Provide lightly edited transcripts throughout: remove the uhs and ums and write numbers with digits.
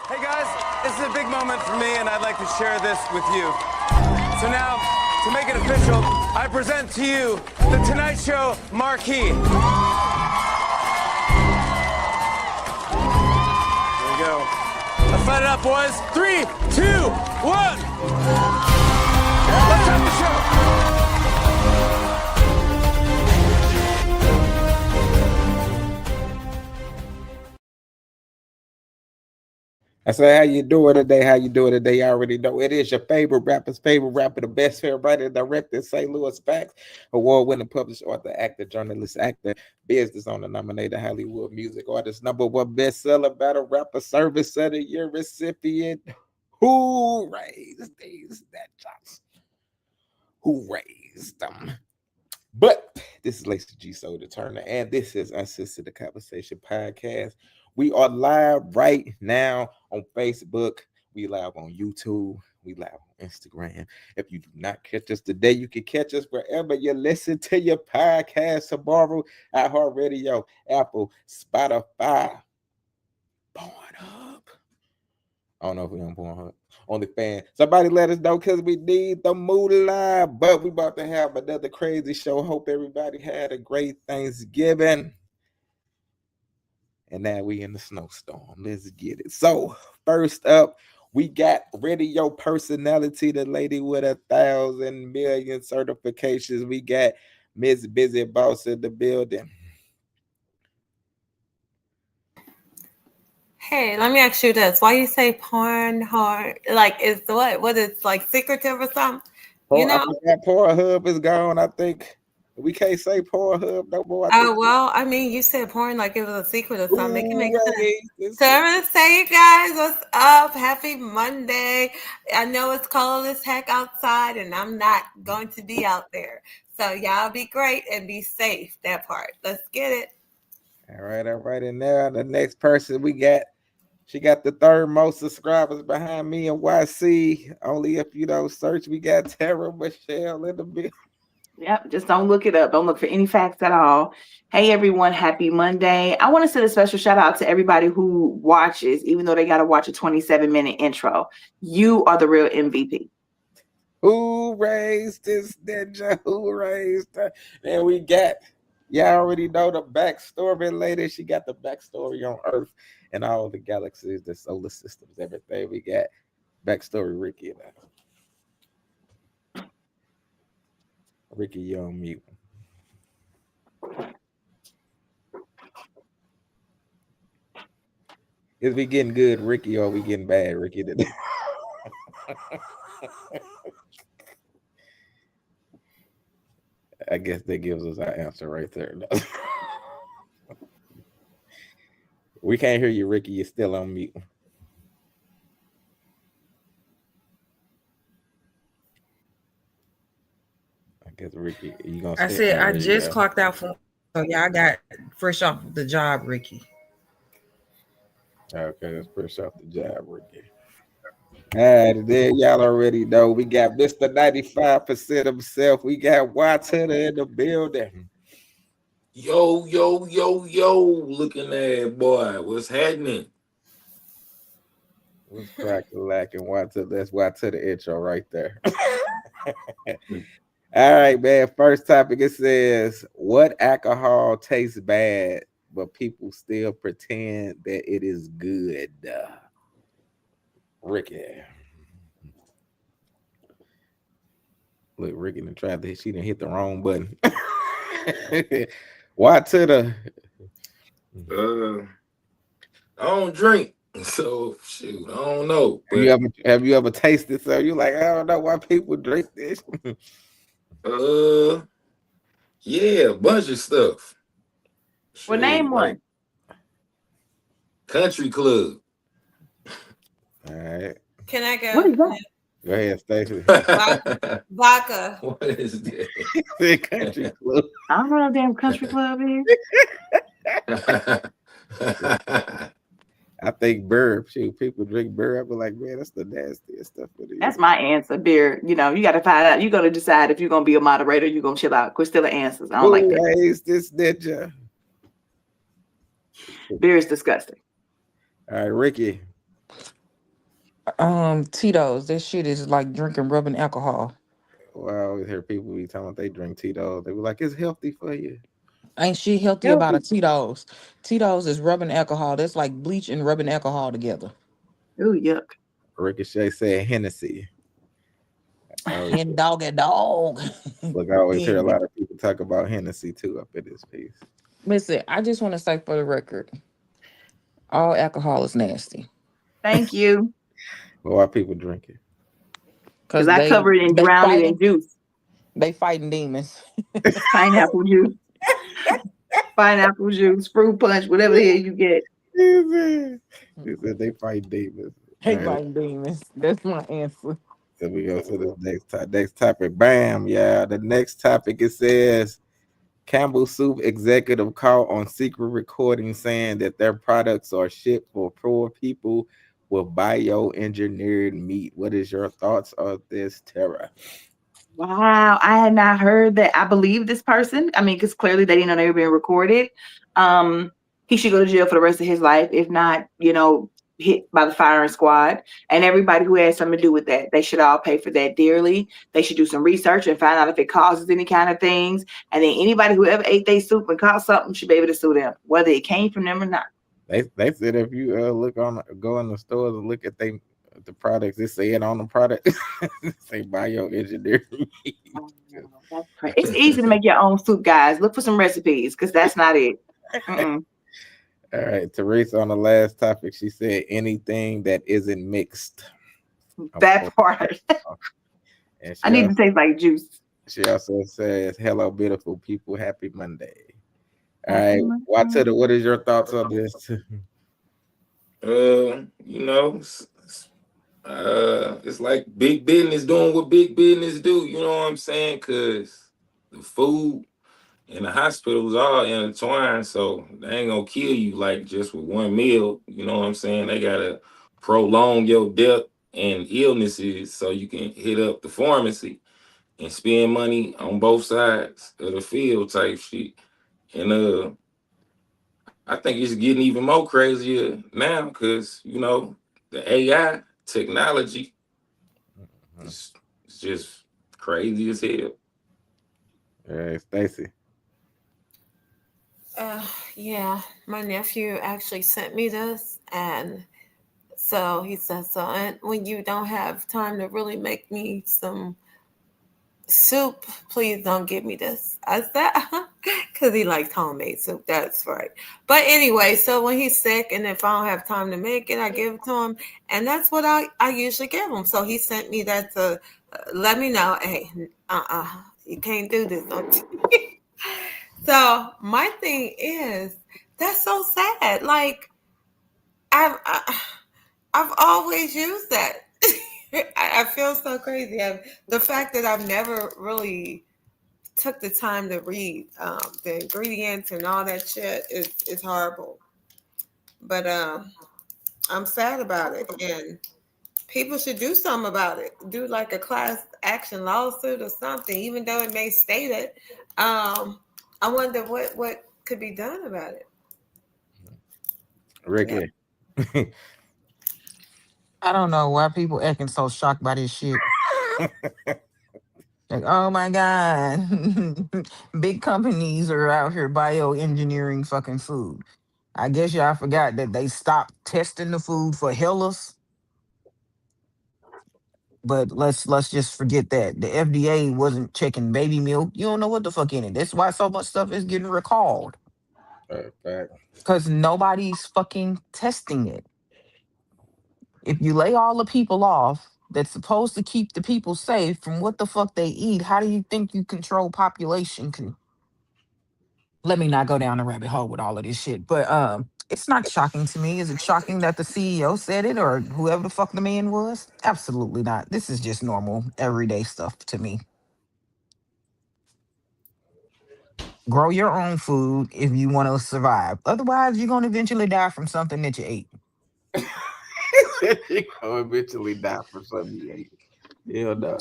Hey guys, this is a big moment for me and I'd like to share this with you. So now, to make it official, I present to you the Tonight Show marquee. There we go. Let's light it up, boys. 3, 2, 1. Let's have the show. I say, how you doing today? How you doing today? You already know it is your favorite rapper's favorite rapper, the best favorite writer, director, St. Louis Facts, award-winning publisher, author, actor, journalist, actor, business owner, nominated Hollywood music artist, #1 bestseller, battle rapper, service of the year recipient. Who raised these jobs? Who raised them? But this is Lacey G. Soda Turner, and this is UnCensor the Conversation Podcast. We are live right now on Facebook. We live on YouTube. We live on Instagram. If you do not catch us today, you can catch us wherever you listen to your podcast tomorrow. iHeartRadio, Apple, Spotify, Pornhub. I don't know if we're on Pornhub. OnlyFans. Somebody let us know because we need the moolah. But we about to have another crazy show. Hope everybody had a great Thanksgiving. And now we in the snowstorm. Let's get it. So first up, we got radio personality, the lady with 1,000 million certifications. We got Miss Busy Boss in the building. Hey, let me ask you this. Why you say porn hard? Like, is what is like secretive or something? You know? That Pornhub is gone, I think. We can't say Pornhub no more. Oh, well, I mean, you said porn like it was a secret or something. It can make sense. So I'm going to say, you guys, what's up? Happy Monday. I know it's cold as heck outside, and I'm not going to be out there. So y'all be great and be safe, that part. Let's get it. All right. And now the next person we got, she got the third most subscribers behind me in YC. Only if you don't search, we got Tara Michelle in the building. Yep, just don't look it up. Don't look for any facts at all. Hey, everyone. Happy Monday. I want to send a special shout out to everybody who watches, even though they got to watch a 27-minute intro. You are the real MVP. Who raised this ninja? Who raised her? Then we got, y'all already know the backstory lady. She got the backstory on Earth and all the galaxies, the solar systems, everything. We got backstory Ricky and I. Ricky, you on mute. Is we getting good, Ricky, or we getting bad, Ricky? I guess that gives us our answer right there. We can't hear you, Ricky. You're still on mute. Guess Ricky, you gonna? I said I just clocked out from. So y'all got fresh off the job, Ricky. Okay, that's fresh off the job, Ricky. All right, there y'all already know we got Mr. 95% himself. We got Watana in the building. Yo, looking at boy, what's happening? What's cracking, lacking? Why to that's why to the intro right there. All right, man. First topic it says, what alcohol tastes bad, but people still pretend that it is good? Ricky. Look, Ricky done tried to she didn't hit the wrong button. Why to the I don't drink, so shoot, I don't know. have you ever tasted so you like, I don't know why people drink this? Yeah, a bunch of stuff. Well, Shoot, name like one. country club. All right. Can I What go? is that? Go ahead, Stacey. Vodka. What is that? The country club. I don't know no damn country club here. I think beer. Shoot, people drink beer. I be like, man, that's the nastiest stuff for the That's my answer. Beer. You know, you got to find out. You're gonna decide if you're gonna be a moderator. You're gonna chill out. Quit stealing answers. I don't like that. Who raised this ninja? Beer is disgusting. All right, Ricky. Tito's. That shit is like drinking rubbing alcohol. Well, I always hear people be telling they drink Tito's. They be like, it's healthy for you. Ain't shit healthy about a Tito's. Tito's is rubbing alcohol. That's like bleach and rubbing alcohol together. Ooh, yuck. Ricochet said Hennessy. And dog and dog. Look, I always hear a lot of people talk about Hennessy too up in this piece. Listen, I just want to say for the record, all alcohol is nasty. Thank you. Well, why people drink it? Because I cover it and drown it in juice. They fighting demons. Pineapple juice. Pineapple juice, fruit punch, whatever the hell you get. He said they fight demons. They fighting demons. That's my answer. So we go to the next topic. Bam, yeah. The next topic it says Campbell Soup executive caught on secret recording saying that their products are shipped for poor people with bioengineered meat. What is your thoughts on this, Tara? Wow, I had not heard that. I believe this person. I mean, because clearly they didn't know they were being recorded. He should go to jail for the rest of his life, if not, hit by the firing squad. And everybody who has something to do with that, they should all pay for that dearly. They should do some research and find out if it causes any kind of things. And then anybody who ever ate their soup and caught something should be able to sue them, whether it came from them or not. They said if you go in the stores and look at the products, they say it on the product. Say bioengineered. That's crazy. It's easy to make your own soup, guys. Look for some recipes because that's not it. All right, Teresa, on the last topic, she said anything that isn't mixed. That part. And I need to taste like juice. She also says, hello, beautiful people. Happy Monday. All right. What is your thoughts on this? It's like big business doing what big business do. You know what I'm saying? Because the food and the hospitals are intertwined, so they ain't gonna kill you like just with one meal. You know what I'm saying? They gotta prolong your death and illnesses so you can hit up the pharmacy and spend money on both sides of the field type shit. And I think it's getting even more crazier now because the AI technology is just crazy as hell. All right, Stacey. Yeah, my nephew actually sent me this, and so he says, and when you don't have time to really make me some soup, please don't give me this. I said, because he likes homemade soup. That's right. But anyway, so when he's sick and if I don't have time to make it, I give it to him. And that's what I usually give him. So he sent me that to let me know, hey, you can't do this. Don't you? So my thing is, that's so sad. Like, I've always used that. I feel so crazy. The fact that I've never really took the time to read the ingredients and all that shit is horrible. But I'm sad about it, and people should do something about it. Do like a class action lawsuit or something, even though it may state it. I wonder what could be done about it. Ricky. I don't know why people acting so shocked by this shit. Like, oh my God. Big companies are out here bioengineering fucking food. I guess y'all forgot that they stopped testing the food for hellas. But let's just forget that. The FDA wasn't checking baby milk. You don't know what the fuck in it. That's why so much stuff is getting recalled. Fact. Because nobody's fucking testing it. If you lay all the people off that's supposed to keep the people safe from what the fuck they eat, how do you think you control population? Let me not go down the rabbit hole with all of this shit. But it's not shocking to me. Is it shocking that the CEO said it or whoever the fuck the man was? Absolutely not. This is just normal, everyday stuff to me. Grow your own food if you want to survive. Otherwise, you're gonna eventually die from something that you ate. You gonna eventually die for something you ate. Hell no.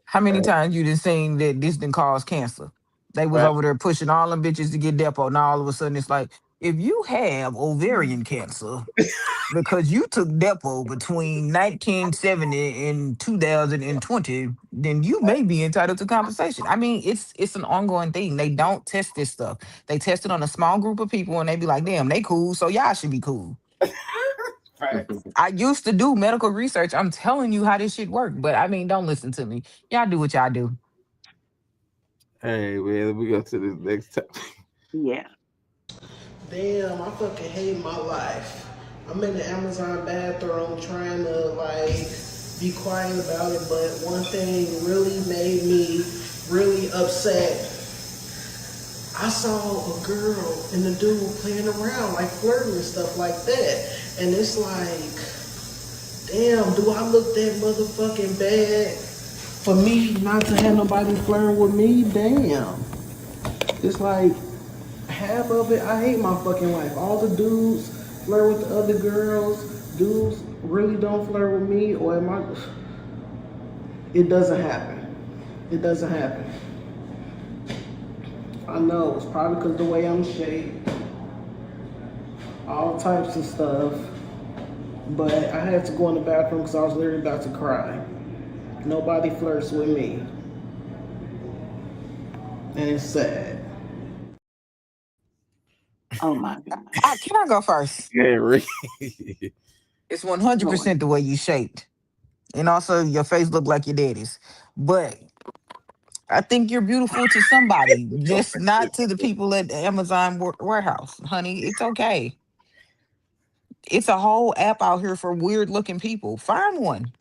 How many times you done seen that this didn't cause cancer? They was Right. over there pushing all them bitches to get Depo, and all of a sudden it's like, if you have ovarian cancer because you took Depo between 1970 and 2020, then you may be entitled to compensation. I mean, it's an ongoing thing. They don't test this stuff. They test it on a small group of people, and they be like, damn, they cool, so y'all should be cool. Right. I used to do medical research. I'm telling you how this shit work. But I mean, don't listen to me. Y'all do what y'all do. Hey man, let me go to this next topic. Yeah. Damn, I fucking hate my life. I'm in the Amazon bathroom trying to like be quiet about it, but one thing really made me really upset. I saw a girl and a dude playing around, like flirting and stuff like that. And it's like, damn, do I look that motherfucking bad for me not to have nobody flirting with me? Damn. It's like, half of it, I hate my fucking life. All the dudes flirt with the other girls. Dudes really don't flirt with me, or am I? It doesn't happen. It doesn't happen. I know it's probably because the way I'm shaped, all types of stuff. But I had to go in the bathroom because I was literally about to cry. Nobody flirts with me, and it's sad. Oh my God. Can I go first? Yeah, Rick. It's 100% the way you shaped. And also your face look like your daddy's. But I think you're beautiful to somebody, just not to the people at the Amazon warehouse. Honey, it's okay. It's a whole app out here for weird looking people. Find one.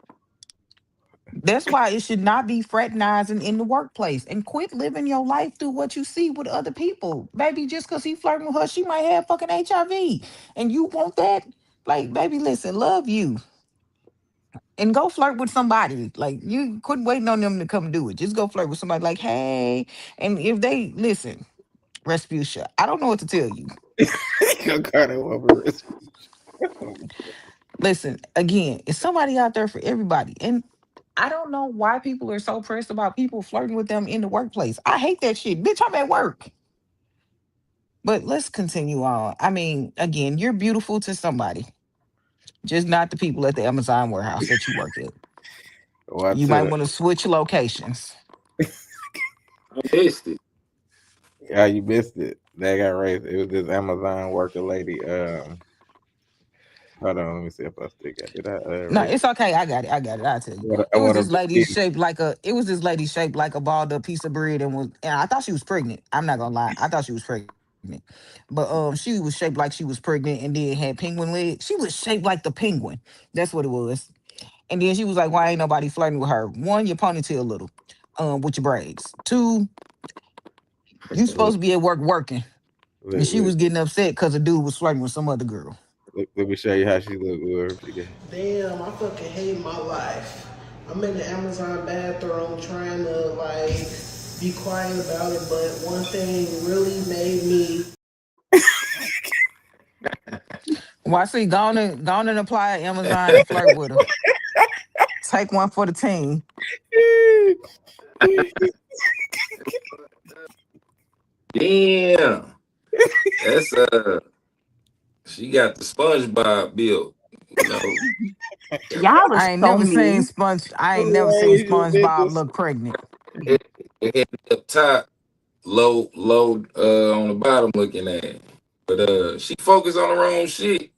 That's why it should not be fraternizing in the workplace, and quit living your life through what you see with other people. Baby, just because he flirting with her, she might have fucking HIV. And you want that? Like, baby, listen, love you. And go flirt with somebody. Like, you quit waiting on them to come do it. Just go flirt with somebody like, hey. And if they listen, Respucia, I don't know what to tell you. Listen, again, it's somebody out there for everybody. And I don't know why people are so pressed about people flirting with them in the workplace. I hate that shit. Bitch, I'm at work. But let's continue on. I mean, again, you're beautiful to somebody, just not the people at the Amazon warehouse that you work at. You might want to switch locations. I missed it. Yeah, you missed it. They got raised. It was this Amazon worker lady. Hold on, let me see if I still got it. Did I? No, it's okay. I got it. I'll tell you. It was this lady shaped like a balled up piece of bread, and I thought she was pregnant. I'm not gonna lie. I thought she was pregnant. But she was shaped like she was pregnant and then had penguin legs. She was shaped like the penguin. That's what it was. And then she was like, why ain't nobody flirting with her? One, your ponytail little, with your braids. Two, you supposed to be at work working. And she was getting upset because a dude was flirting with some other girl. Let me show you how she looked. Damn, I fucking hate my life. I'm in the Amazon bathroom trying to like be quiet about it, but one thing really made me. Well, I see, go on and apply at Amazon and flirt with her. Take one for the team. Damn. That's she got the SpongeBob build, you know. Y'all are I ain't so never seen mean. SpongeBob look pregnant. It had up top, low, on the bottom looking at it. But she focused on her own shit,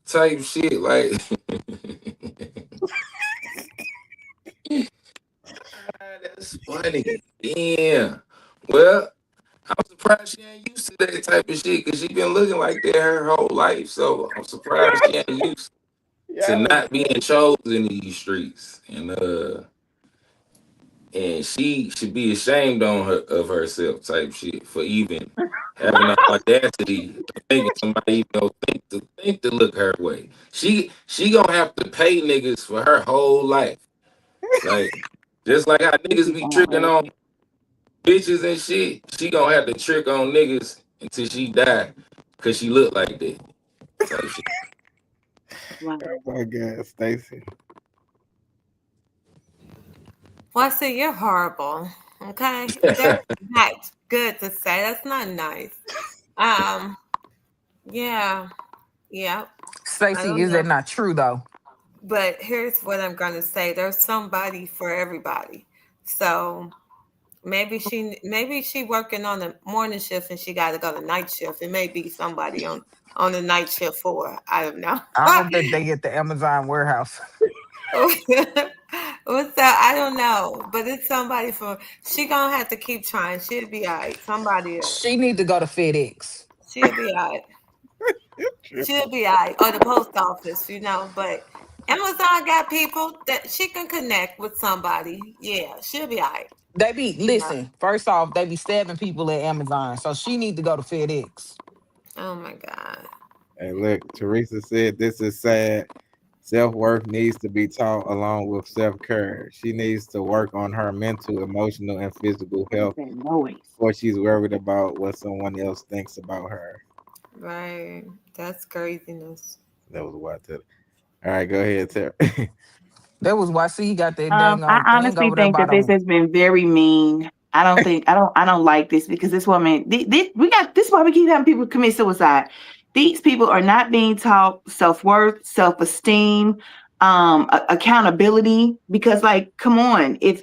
type shit. Like that's funny. Yeah. Well, I'm surprised she ain't used to that type of shit because she been looking like that her whole life. So I'm surprised she ain't used to Y'all not being chosen in these streets. And she should be ashamed of herself type shit for even having the audacity of thinking somebody even gonna think to look her way. She gonna have to pay niggas for her whole life. Like just like how niggas be tricking on bitches and shit, she gonna have to trick on niggas until she die because she look like that type shit. Wow. oh my God, Stacy. Wesley, you're horrible. Okay, that's not good to say. That's not nice. Um, yeah, yeah. I Stacey, don't is know. that not true though? But here's what I'm going to say. There's somebody for everybody. So maybe she working on the morning shift and she got to go to night shift. It may be somebody on the night shift for her. I don't know. I don't think they get the Amazon warehouse. What's that? I don't know, but it's somebody for. She gonna have to keep trying. She'll be all right. Somebody else. She need to go to FedEx. She'll be all right. She'll be all right. Or the post office, But Amazon got people that she can connect with somebody. Yeah, she'll be all right. They be Yeah. listen. First off, they be stabbing people at Amazon, so she need to go to FedEx. Oh my God. Hey, look, Teresa said this is sad. Self-worth needs to be taught along with self-care. She needs to work on her mental, emotional, and physical health That noise. before she's worried about what someone else thinks about her. Right. That's craziness. That was what. All right, go ahead, Tara. That was why she got that dang I on thing honestly over there think by that this them. has been very mean. I don't like this because this woman, we got this is why we keep having people commit suicide. These people are not being taught self-worth, self-esteem, accountability. Because, like, come on, if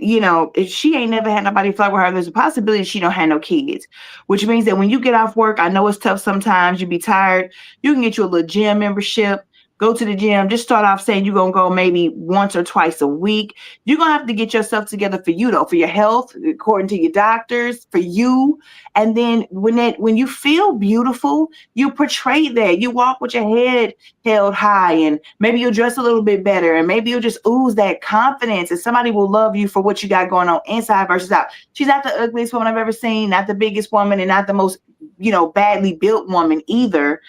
she ain't never had nobody flirt with her, there's a possibility she don't have no kids. Which means that when you get off work, I know it's tough sometimes. You be tired. You can get you a little gym membership. Go to the gym. Just start off saying you're gonna go maybe once or twice a week. You're gonna have to get yourself together for you though, for your health, according to your doctors, for you. And then when you feel beautiful, you portray that. You walk with your head held high, and maybe you'll dress a little bit better, and maybe you'll just ooze that confidence, and somebody will love you for what you got going on inside versus out. She's not the ugliest woman I've ever seen, not the biggest woman, and not the most badly built woman either.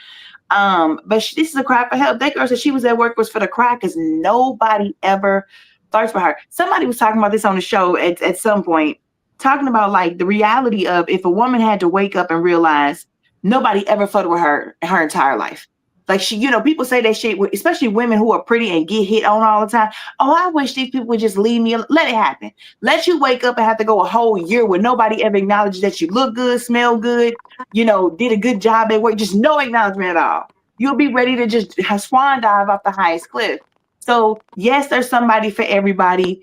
But this is a cry for help. That girl said she was at work was for the cry because nobody ever flirts with her. Somebody was talking about this on the show at some point, talking about like the reality of if a woman had to wake up and realize nobody ever flirted with her entire life. Like people say that shit, especially women who are pretty and get hit on all the time. Oh, I wish these people would just leave me. Let it happen. Let you wake up and have to go a whole year where nobody ever acknowledges that you look good, smell good, did a good job at work. Just no acknowledgement at all. You'll be ready to just swan dive off the highest cliff. So yes, there's somebody for everybody.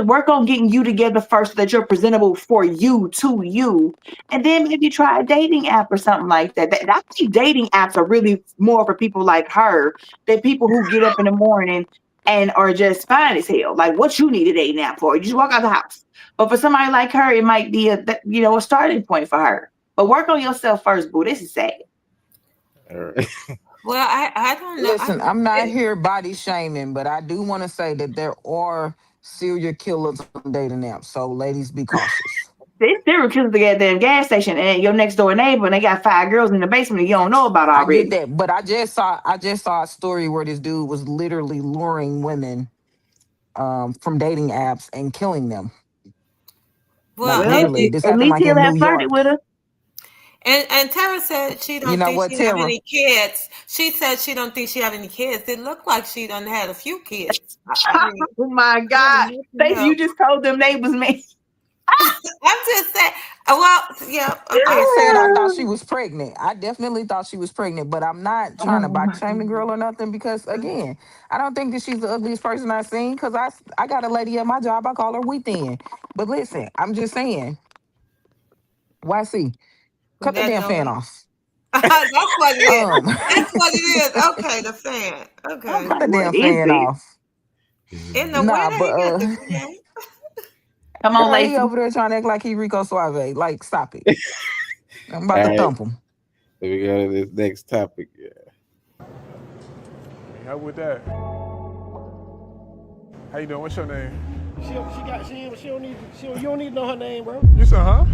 Work on getting you together first so that you're presentable for you, to you. And then maybe try a dating app or something like that. I think dating apps are really more for people like her than people who get up in the morning and are just fine as hell. Like, what you need a dating app for? You just walk out the house. But for somebody like her, it might be a starting point for her. But work on yourself first, boo. This is sad. All right. Well, I don't know. Listen, I'm not here body shaming, but I do want to say that there are serial killers on dating apps. So, ladies, be cautious. They serial killers at the goddamn gas station and your next door neighbor, and they got 5 girls in the basement that you don't know about I get already. that, but I just saw a story where this dude was literally luring women from dating apps and killing them. Well, Like Well, literally, this at happened least like he'll in New have flirted York. with her. and Tara said she You don't know think what, she have Tara? any kids. She said she don't think she have any kids. It looked like she done had a few kids. I mean, Oh my I don't God. know what the Stacey, hell. you just told them they was me. I'm just saying. Well, yeah, I okay. ain't said I thought she was pregnant. I definitely thought she was pregnant, but I'm not trying to Oh body my shame the girl or nothing because, again, I don't think that she's the ugliest person I've seen because I got a lady at my job. I call her Weekend. But listen, I'm just saying, YC, cut the That damn don't. fan off. That's what it is. Um, That's what it is. Okay, the fan. I'm Okay. cut like, the what damn is fan it? off. In the Nah, winter, but he got the fan. Come on, girl, he Lacey. over there trying to act like he Rico Suave. Like, stop it. I'm about All to right, thump him. so we go to this next topic. Yeah. How with that? How you doing? What's your name? You don't need to know her name, bro. You said, huh?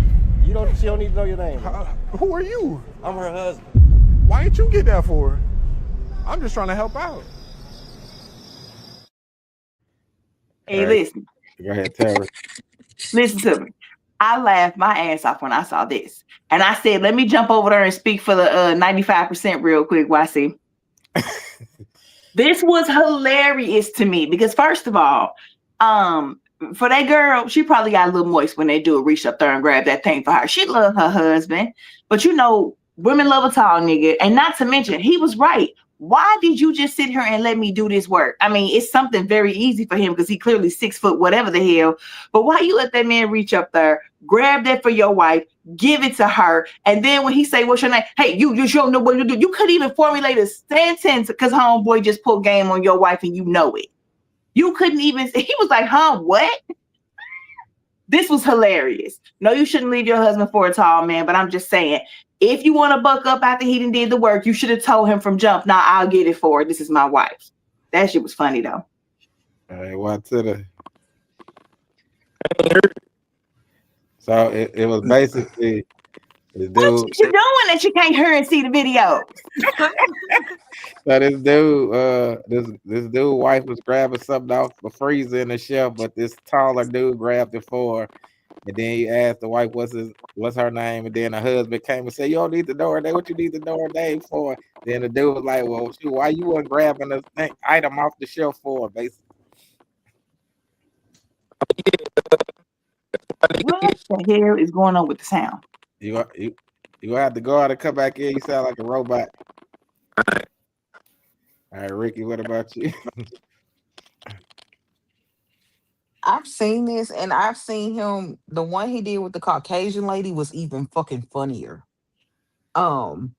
She don't need to know your name. Bro. Who are you? I'm her husband. Why ain't you get that for? I'm just trying to help out. Hey, All right, listen. go ahead, Tara. Listen to me. I laughed my ass off when I saw this. And I said, let me jump over there and speak for the 95% real quick, YC. This was hilarious to me because first of all, for that girl, she probably got a little moist when they do it, reach up there and grab that thing for her. She loved her husband, but you know, women love a tall nigga. And not to mention, he was right. Why did you just sit here and let me do this work? I mean, it's something very easy for him because he clearly 6 foot, whatever the hell. But why you let that man reach up there, grab that for your wife, give it to her, and then when he say, "What's your name?" Hey, you don't know what you do. You couldn't even formulate a sentence because homeboy just pulled game on your wife and you know it. You couldn't even. He was like, "Huh? What?" This was hilarious. No, you shouldn't leave your husband for a tall man, but I'm just saying, if you want to buck up after he did the work, you should have told him from jump. Now I'll get it for her. This is my wife. That shit was funny though. All right, what to the? So it was basically this What dude. is you doing that you can't hear and see the video? So this dude wife was grabbing something off the freezer in the shelf, but this taller dude grabbed it for her. And then he asked the wife what's her name, and then the husband came and said, "You don't need to know her name. What you need to know her name for?" Then the dude was like, "Well, shoot, why you weren't grabbing the item off the shelf for?" Basically, What the hell is going on with the sound? you gonna have to go out and come back in. You sound like a robot. All right, Ricky, what about you? I've seen this and I've seen him. The one he did with the Caucasian lady was even fucking funnier. Um,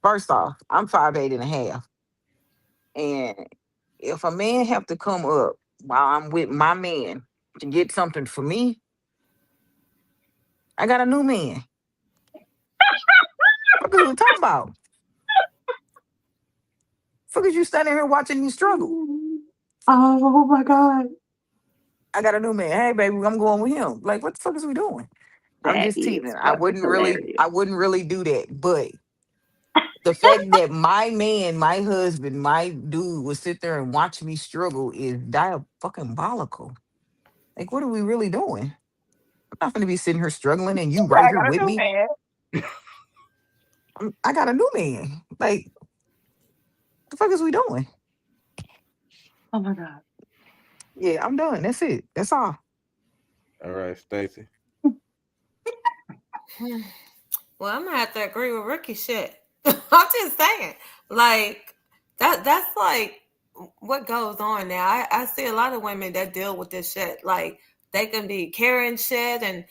First off, I'm 5'8" and a half. And if a man have to come up while I'm with my man to get something for me, I got a new man. What is we talking about? Fuck is you standing here watching me struggle? Oh my God. I got a new man. Hey baby, I'm going with him. Like, what the fuck is we doing? I'm That just is teasing. fucking hilarious. I wouldn't really do that. But the fact that my man, my husband, my dude would sit there and watch me struggle is diabolical. Like, what are we really doing? I'm not gonna be sitting here struggling and you right I here got a with new me. man. I got a new man. Like, the fuck is we doing? Oh my God. Yeah, I'm done. That's it. That's all. All right, Stacy. Well, I'm gonna have to agree with Ricky shit. I'm just saying. Like that's like what goes on now. I see a lot of women that deal with this shit. Like they can be carrying shit and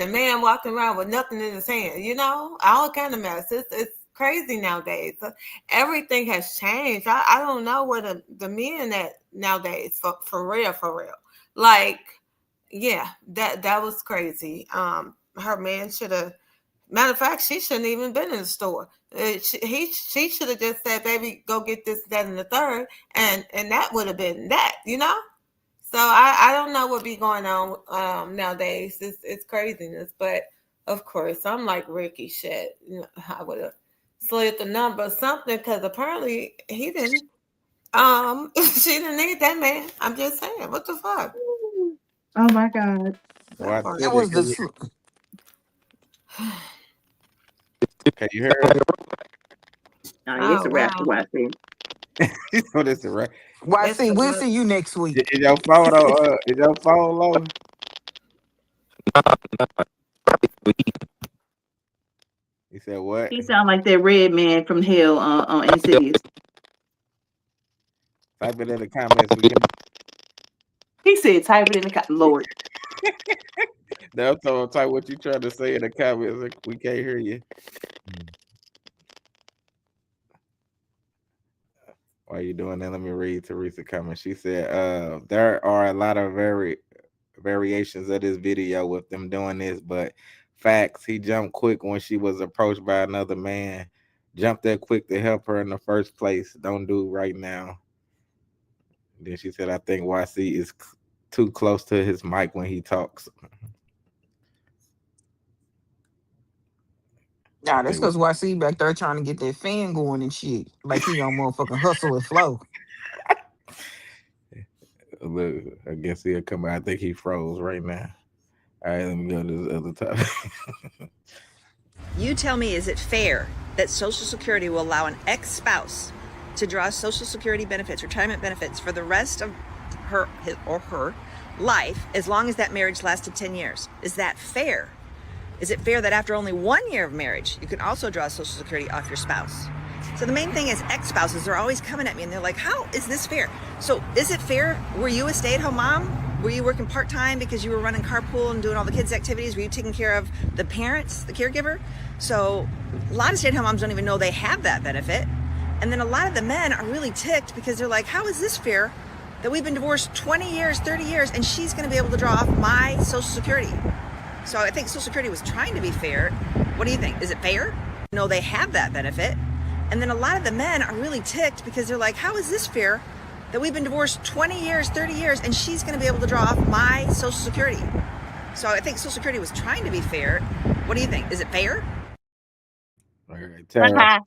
the man walking around with nothing in his hand, all kind of mess. It's crazy nowadays. Everything has changed. I don't know where the men at nowadays for real, for real. Like, yeah, that was crazy. Her man should have. Matter of fact, she shouldn't even been in the store. She should have just said, "Baby, go get this, that, and the third," and that would have been that. So I don't know what be going on nowadays. It's craziness, but of course I'm like Ricky. Shit, I would have slid the number or something because apparently he didn't. She didn't need that man. I'm just saying, what the fuck? Oh my God. What That That to was the? the Can you hear? Oh, yeah, it's Oh a wrap wow. for YC. So this is right. YC, we'll see you next week. Is your phone is your phone low? He said what? He sound like that red man from hell on Insidious. Type it in the comments. We can. He said, type it in the Lord. No, type what you trying to say in the comments. We can't hear you. While you doing that, let me read Teresa's comment. She said, there are a lot of variations of this video with them doing this, but facts, he jumped quick when she was approached by another man. Jumped that quick to help her in the first place. Don't do right now. Then she said, I think YC is too close to his mic when he talks. Nah, that's because YC back there trying to get that fan going and shit. Like he on motherfucking Hustle and Flow. Look, I guess he'll come out. I think he froze right now. All right, let me go to this other topic. You tell me, is it fair that Social Security will allow an ex-spouse to draw Social Security benefits, retirement benefits, for the rest of her life, as long as that marriage lasted 10 years? Is that fair? Is it fair that after only 1 year of marriage, you can also draw Social Security off your spouse? So the main thing is ex-spouses, they're always coming at me and they're like, how is this fair? So is it fair? Were you a stay-at-home mom? Were you working part-time because you were running carpool and doing all the kids' activities? Were you taking care of the parents, the caregiver? So a lot of stay-at-home moms don't even know they have that benefit. And then a lot of the men are really ticked because they're like, how is this fair that we've been divorced 20 years, 30 years, and she's gonna be able to draw off my Social Security? So I think Social Security was trying to be fair. What do you think? Is it fair? No, they have that benefit. And then a lot of the men are really ticked because they're like, how is this fair that we've been divorced 20 years, 30 years, and she's gonna be able to draw off my Social Security? So I think Social Security was trying to be fair. What do you think? Is it fair? All right, Tara.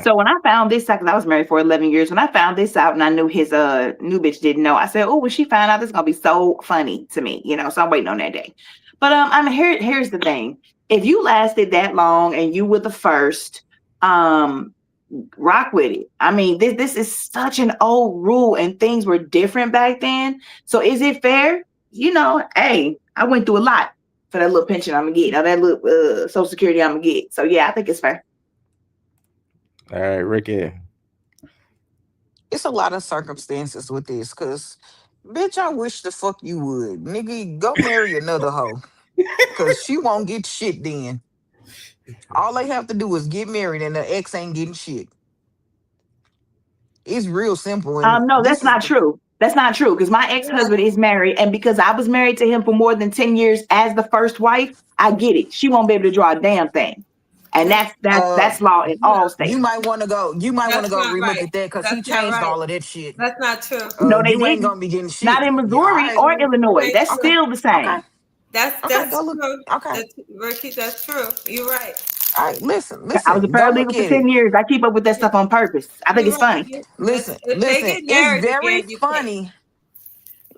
So when I found this out, because I was married for 11 years, when I found this out and I knew his new bitch didn't know, I said, oh, when she found out, this is gonna be so funny to me, so I'm waiting on that day. But here's the thing. If you lasted that long and you were the first, rock with it. I mean, this is such an old rule and things were different back then. So is it fair? Hey, I went through a lot for that little pension I'm gonna get, or that little Social Security I'm gonna get. So yeah, I think it's fair. All right, Ricky. It's a lot of circumstances with this, because, bitch, I wish the fuck you would. Nigga, go marry another hoe. Because she won't get shit then. All they have to do is get married and the ex ain't getting shit. It's real simple. No, that's not true. That's not true, because my ex-husband is married, and because I was married to him for more than 10 years as the first wife, I get it. She won't be able to draw a damn thing. And that's law in all states. You might want to go relook right. at that, because he changed all of that shit. That's not true. No, they you ain't didn't. gonna be getting shit. Not in Missouri or Illinois. That's still the same. Okay. That's go look. true. Okay. That's true. You're right. All right, listen. I was a paralegal for 10 years. I keep up with that stuff on purpose. I think it's funny. Listen. It's very funny.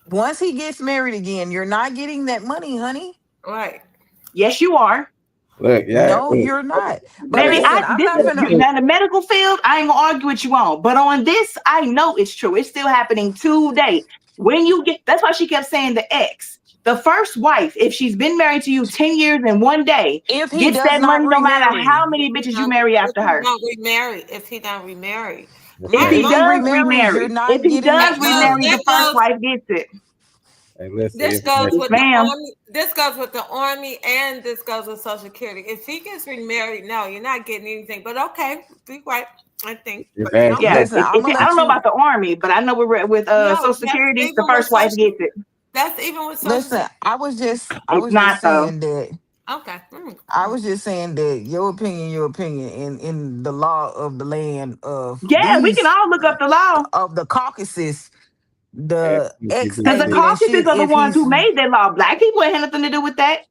Once he gets married again, you're not getting that money, honey. Right. Yes, you are. Look, yeah. No, you're not. But Baby, listen, now the medical field, I ain't gonna argue with you on. But on this, I know it's true. It's still happening today. That's why she kept saying the ex. The first wife, if she's been married to you 10 years and one day, if he gets that money no matter how many bitches you marry after her. If he not remarried. If he does remarry, if he does remarry, the first wife gets it. Hey, listen, this goes with the Army. This goes with the Army, and this goes with Social Security. If he gets remarried, no, you're not getting anything. But okay, be right. I think. I don't know about the Army, but I know with Social Security, the first wife gets it. That's even with Social Listen, I was just saying that. Okay. I was just saying that your opinion in the law of the land of we can all look up the law of the Caucasus. The ex, because the Caucasus are the ones who made that law. Black people ain't had nothing to do with that.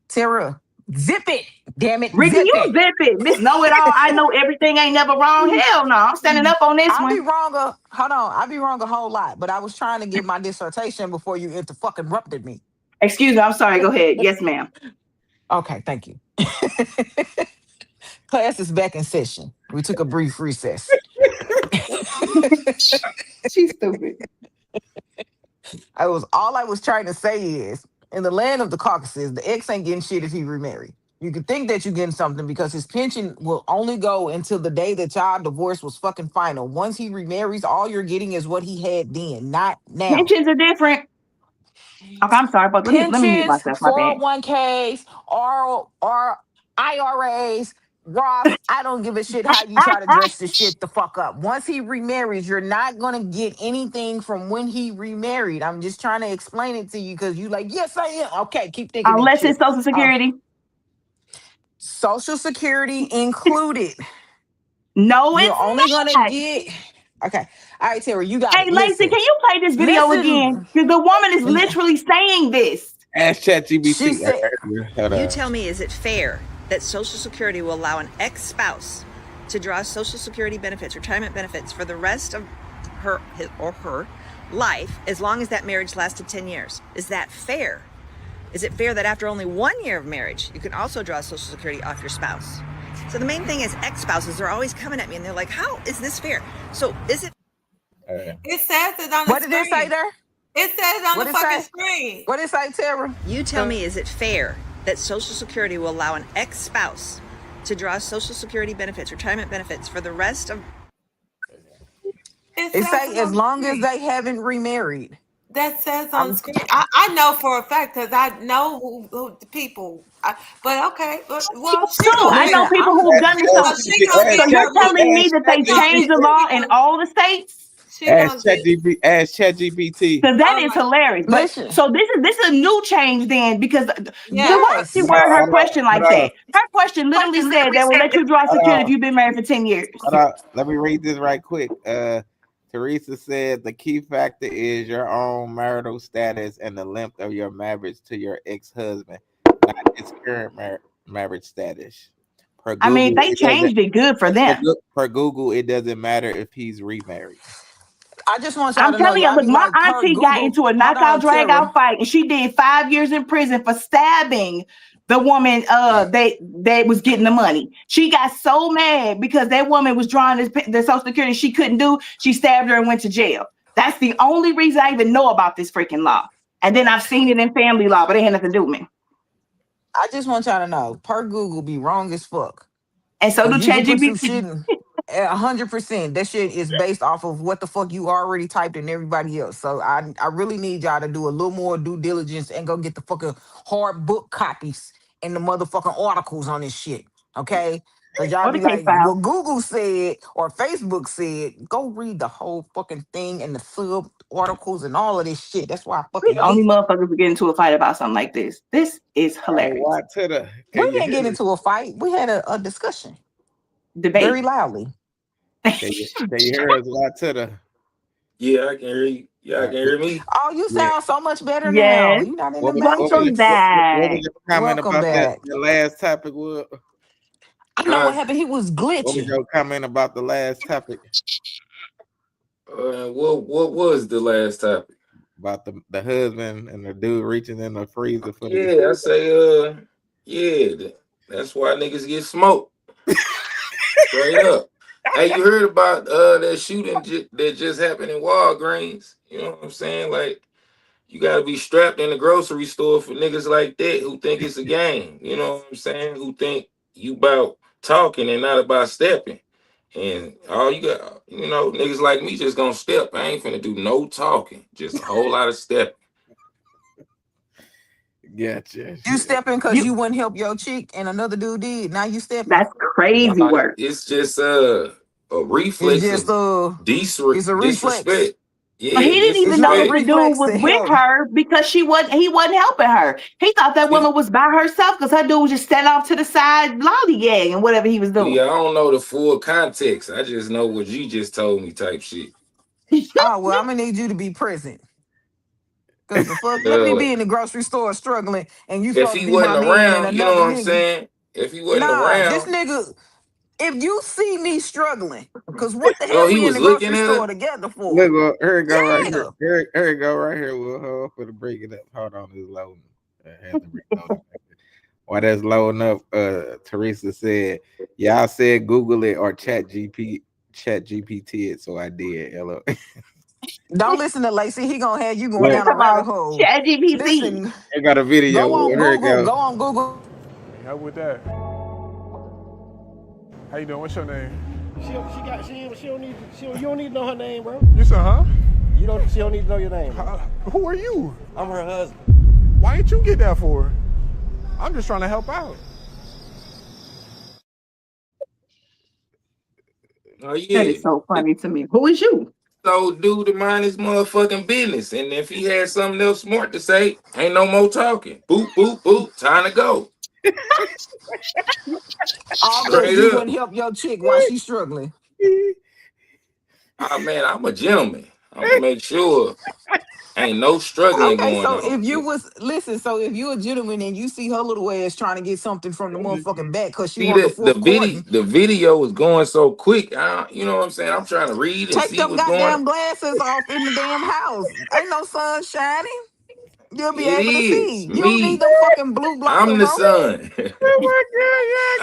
Tara, zip it, damn it, Ricky, you zip it. Miss Know It All. I know everything ain't never wrong. Hell no, I'm standing up on this one. I'll be wrong a whole lot, but I was trying to give my dissertation before you interrupted me. Excuse me, I'm sorry. Go ahead. Yes, ma'am. Okay, thank you. Class is back in session. We took a brief recess. She's stupid. All I was trying to say is, in the land of the Caucasus, the ex ain't getting shit if he remarried. You can think that you're getting something because his pension will only go until the day that y'all divorce was fucking final. Once he remarries, all you're getting is what he had then, not now. Pensions are different. Okay, I'm sorry, but let me mute Pensions, myself. My bad. 401ks, or IRAs, Roths. I don't give a shit how you try to dress this shit the fuck up. Once he remarries, you're not gonna get anything from when he remarried. I'm just trying to explain it to you because you like, yes, I am. Okay, keep thinking that Unless shit. it's Social Security. Social Security included. No, You're it's only not. gonna get. Okay, all right, Terry, you got Hey, it. Lacey, Listen, can you play this video again? listen. Because the woman is literally saying this. Ask She ChatGPT. said, You tell me, is it fair that Social Security will allow an ex-spouse to draw Social Security benefits, retirement benefits, for the rest of his or her life, as long as that marriage lasted 10 years? Is that fair? Is it fair that after only 1 year of marriage, you can also draw Social Security off your spouse? So the main thing is ex-spouses are always coming at me and they're like, how is this fair? So is it? It says it on the what screen. did it say there? It says on What the it fucking say? screen. What did it say, Tara? You tell me, is it fair that Social Security will allow an ex-spouse to draw Social Security benefits, retirement benefits, for the rest of... It It says say it as on the long as screen. they haven't remarried. That says on the screen. I know for a fact because I know who the people. But okay, well, she Too. gonna I get. know Listen, people I'm who've done this. So she gonna So get you're her telling money. me that they changed the law in all the states? She gonna get. Ask ChatGPT. Because that Oh is my. hilarious. But listen. so this is a new change then, because Yeah. why did she Yes. word her question like that? Her question literally said they will let you draw security if you've been married for 10 years. Let me read this right quick. Teresa said the key factor is your own marital status and the length of your marriage to your ex-husband, not his current marriage status. Per I mean, Google, they changed it good for them. per Google, it doesn't matter if he's remarried. I just want y'all I'm to know, telling you, y'all look, be my like, per auntie got Google. into a Hold knockout on, drag Tara. out fight, and she did 5 years in prison for stabbing the woman they was getting the money. She got so mad because that woman was drawing the Social Security she couldn't do. She stabbed her and went to jail. That's the only reason I even know about this freaking law. And then I've seen it in family law, but it had nothing to do with me. I just want y'all to know, per Google be wrong as fuck. And so do You can put some ChatGPT. shit in 100%. That shit is based off of what the fuck you already typed in everybody else. So I really need y'all to do a little more due diligence and go get the fucking hard book copies and the motherfucking articles on this shit. Okay? Because y'all Or be the case like, file. well, Google said or Facebook said, go read the whole fucking thing and the sub articles and all of this shit. That's why I We fucking the only hate. motherfuckers who get into a fight about something like this. This is hilarious. Why to the? We Can you didn't hear get me? into a fight. We had a discussion Debate. very loudly. Can you hear us? Why to the? Yeah, I can hear you. Yeah, I can hear me. Oh, you sound so much better now. Yes. You're not in the What was Welcome matrix. back. your comment Welcome about that? back. The last topic was. I know what happened. He was What was glitchy. your comment about the last topic? What was the last topic? About the husband and the dude reaching in the freezer for the. Yeah, I say, yeah, that's why niggas get smoked. Straight up. Hey, you heard about that shooting that just happened in Walgreens? You know what I'm saying? Like, you gotta be strapped in the grocery store for niggas like that who think it's a game. You know what I'm saying? Who think you about talking and not about stepping. And all you got, niggas like me just gonna step. I ain't finna do no talking. Just a whole lot of stepping. Gotcha. You stepping because you wouldn't help your chick and another dude did. Now you stepping. That's crazy work. It's just a reflex It's just of it's a reflex. disrespect. Yeah, But he didn't even know that the dude reflex was to with help. her because he wasn't helping her. He thought that woman was by herself because her dude was just standing off to the side lollygag and whatever he was doing. Yeah, I don't know the full context. I just know what you just told me type shit. Oh, well, I'm gonna need you to be present. Because the fuck, let me be in the grocery store struggling and you If supposed he to be my wasn't man and around, you know another what I'm nigga. saying? If he wasn't This around, nigga, if you see me struggling, because what the hell he we in was the looking grocery at store her. together for? Look, here it go right Yeah. here. Here it go right here. We'll for the break it up. Hold on, it's loading. I had to reload it. While that's loading up, Teresa said, "Y'all said Google it or Chat chat GPT it, so I did. Hello. Don't listen to Lacey. He gonna have you going Look, down a Come rabbit on, hole. ChatGPT. Listen, I got a video go on with her Google. go. Go on Google. Help with that. How you doing? What's your name? She don't need you don't need to know her name, bro. You said, huh? She don't need to know your name. Bro. Who are you? I'm her husband. Why ain't you get that for? I'm just trying to help out. Oh That yeah. is so funny to me. Who is you? So dude to mind his motherfucking business. And if he had something else smart to say, ain't no more talking. Boop, boop, boop. Time to go. All because Straight you up. wouldn't help your chick while she's struggling. Oh man, I'm a gentleman. I'm gonna make sure ain't no struggling Okay, going so on. if you was listen, so if you a gentleman and you see her little ass trying to get something from the motherfucking back because she See want the the fourth courting, video is going so quick. You know what I'm saying? I'm trying to read and take see them what's going on. goddamn glasses off in the damn house. Ain't no sun shining. You'll be It able to is see. You don't need me. them fucking blue I'm blockers the on. son. Oh my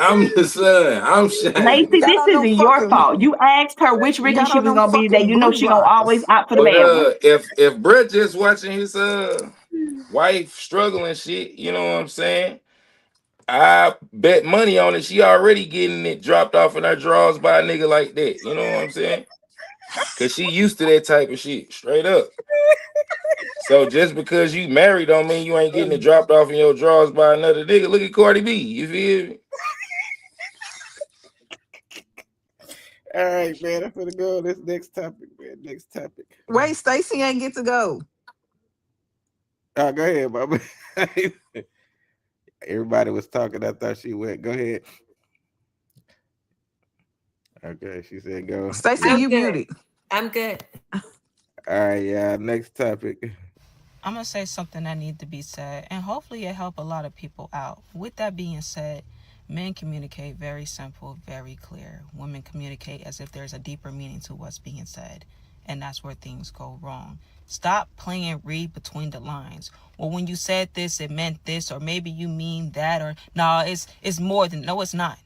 god, I'm the son. I'm shining. You Lacey, got this on them isn't your fucking, fault. You asked her which you reason got she on was them gonna be today. fucking You know blue she gonna always blockers. opt for the But bad one. if Brett just watching his wife struggling shit, you know what I'm saying? I bet money on it. She already getting it dropped off in her drawers by a nigga like that. You know what I'm saying? Cause she used to that type of shit, straight up. So just because you married don't mean you ain't getting it dropped off in your drawers by another nigga. Look at Cardi B. You feel me? All right, man. I'm gonna go on this next topic, man. Next topic. Wait, Stacy ain't get to go. Oh, go ahead, Mama. Everybody was talking. I thought she went. Go ahead. Okay, she said go. Stacy, I'm you good. muted. I'm good. All right, yeah. Next topic. I'm gonna say something that needs to be said, and hopefully it help a lot of people out. With that being said, men communicate very simple, very clear. Women communicate as if there's a deeper meaning to what's being said, and that's where things go wrong. Stop playing read between the lines. Well, when you said this, it meant this, or maybe you mean that, or no, it's more than. No, it's not.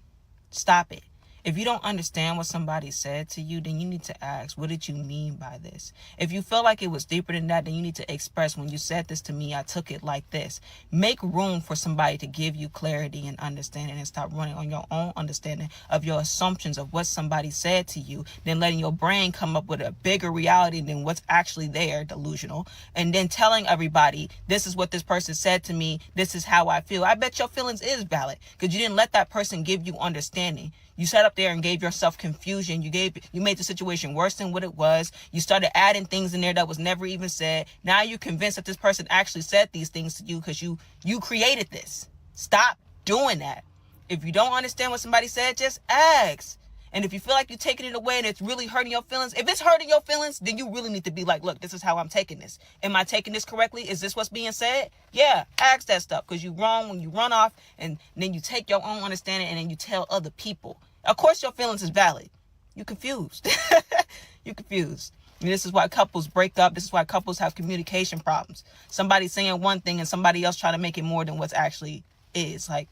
Stop it. If you don't understand what somebody said to you, then you need to ask, what did you mean by this? If you feel like it was deeper than that, then you need to express, when you said this to me, I took it like this. Make room for somebody to give you clarity and understanding, and stop running on your own understanding of your assumptions of what somebody said to you, then letting your brain come up with a bigger reality than what's actually there, delusional, and then telling everybody, this is what this person said to me, this is how I feel. I bet your feelings is valid because you didn't let that person give you understanding. You sat up there and gave yourself confusion. You made the situation worse than what it was. You started adding things in there that was never even said. Now you're convinced that this person actually said these things to you because you created this. Stop doing that. If you don't understand what somebody said, just ask. And if you feel like you're taking it away and it's really hurting your feelings, if it's hurting your feelings, then you really need to be like, look, this is how I'm taking this. Am I taking this correctly? Is this what's being said? Yeah, ask that stuff, because you're wrong when you run off and then you take your own understanding and then you tell other people. Of course your feelings is valid. You're confused. You're confused. And this is why couples break up. This is why couples have communication problems. Somebody saying one thing and somebody else trying to make it more than what's actually is. Like,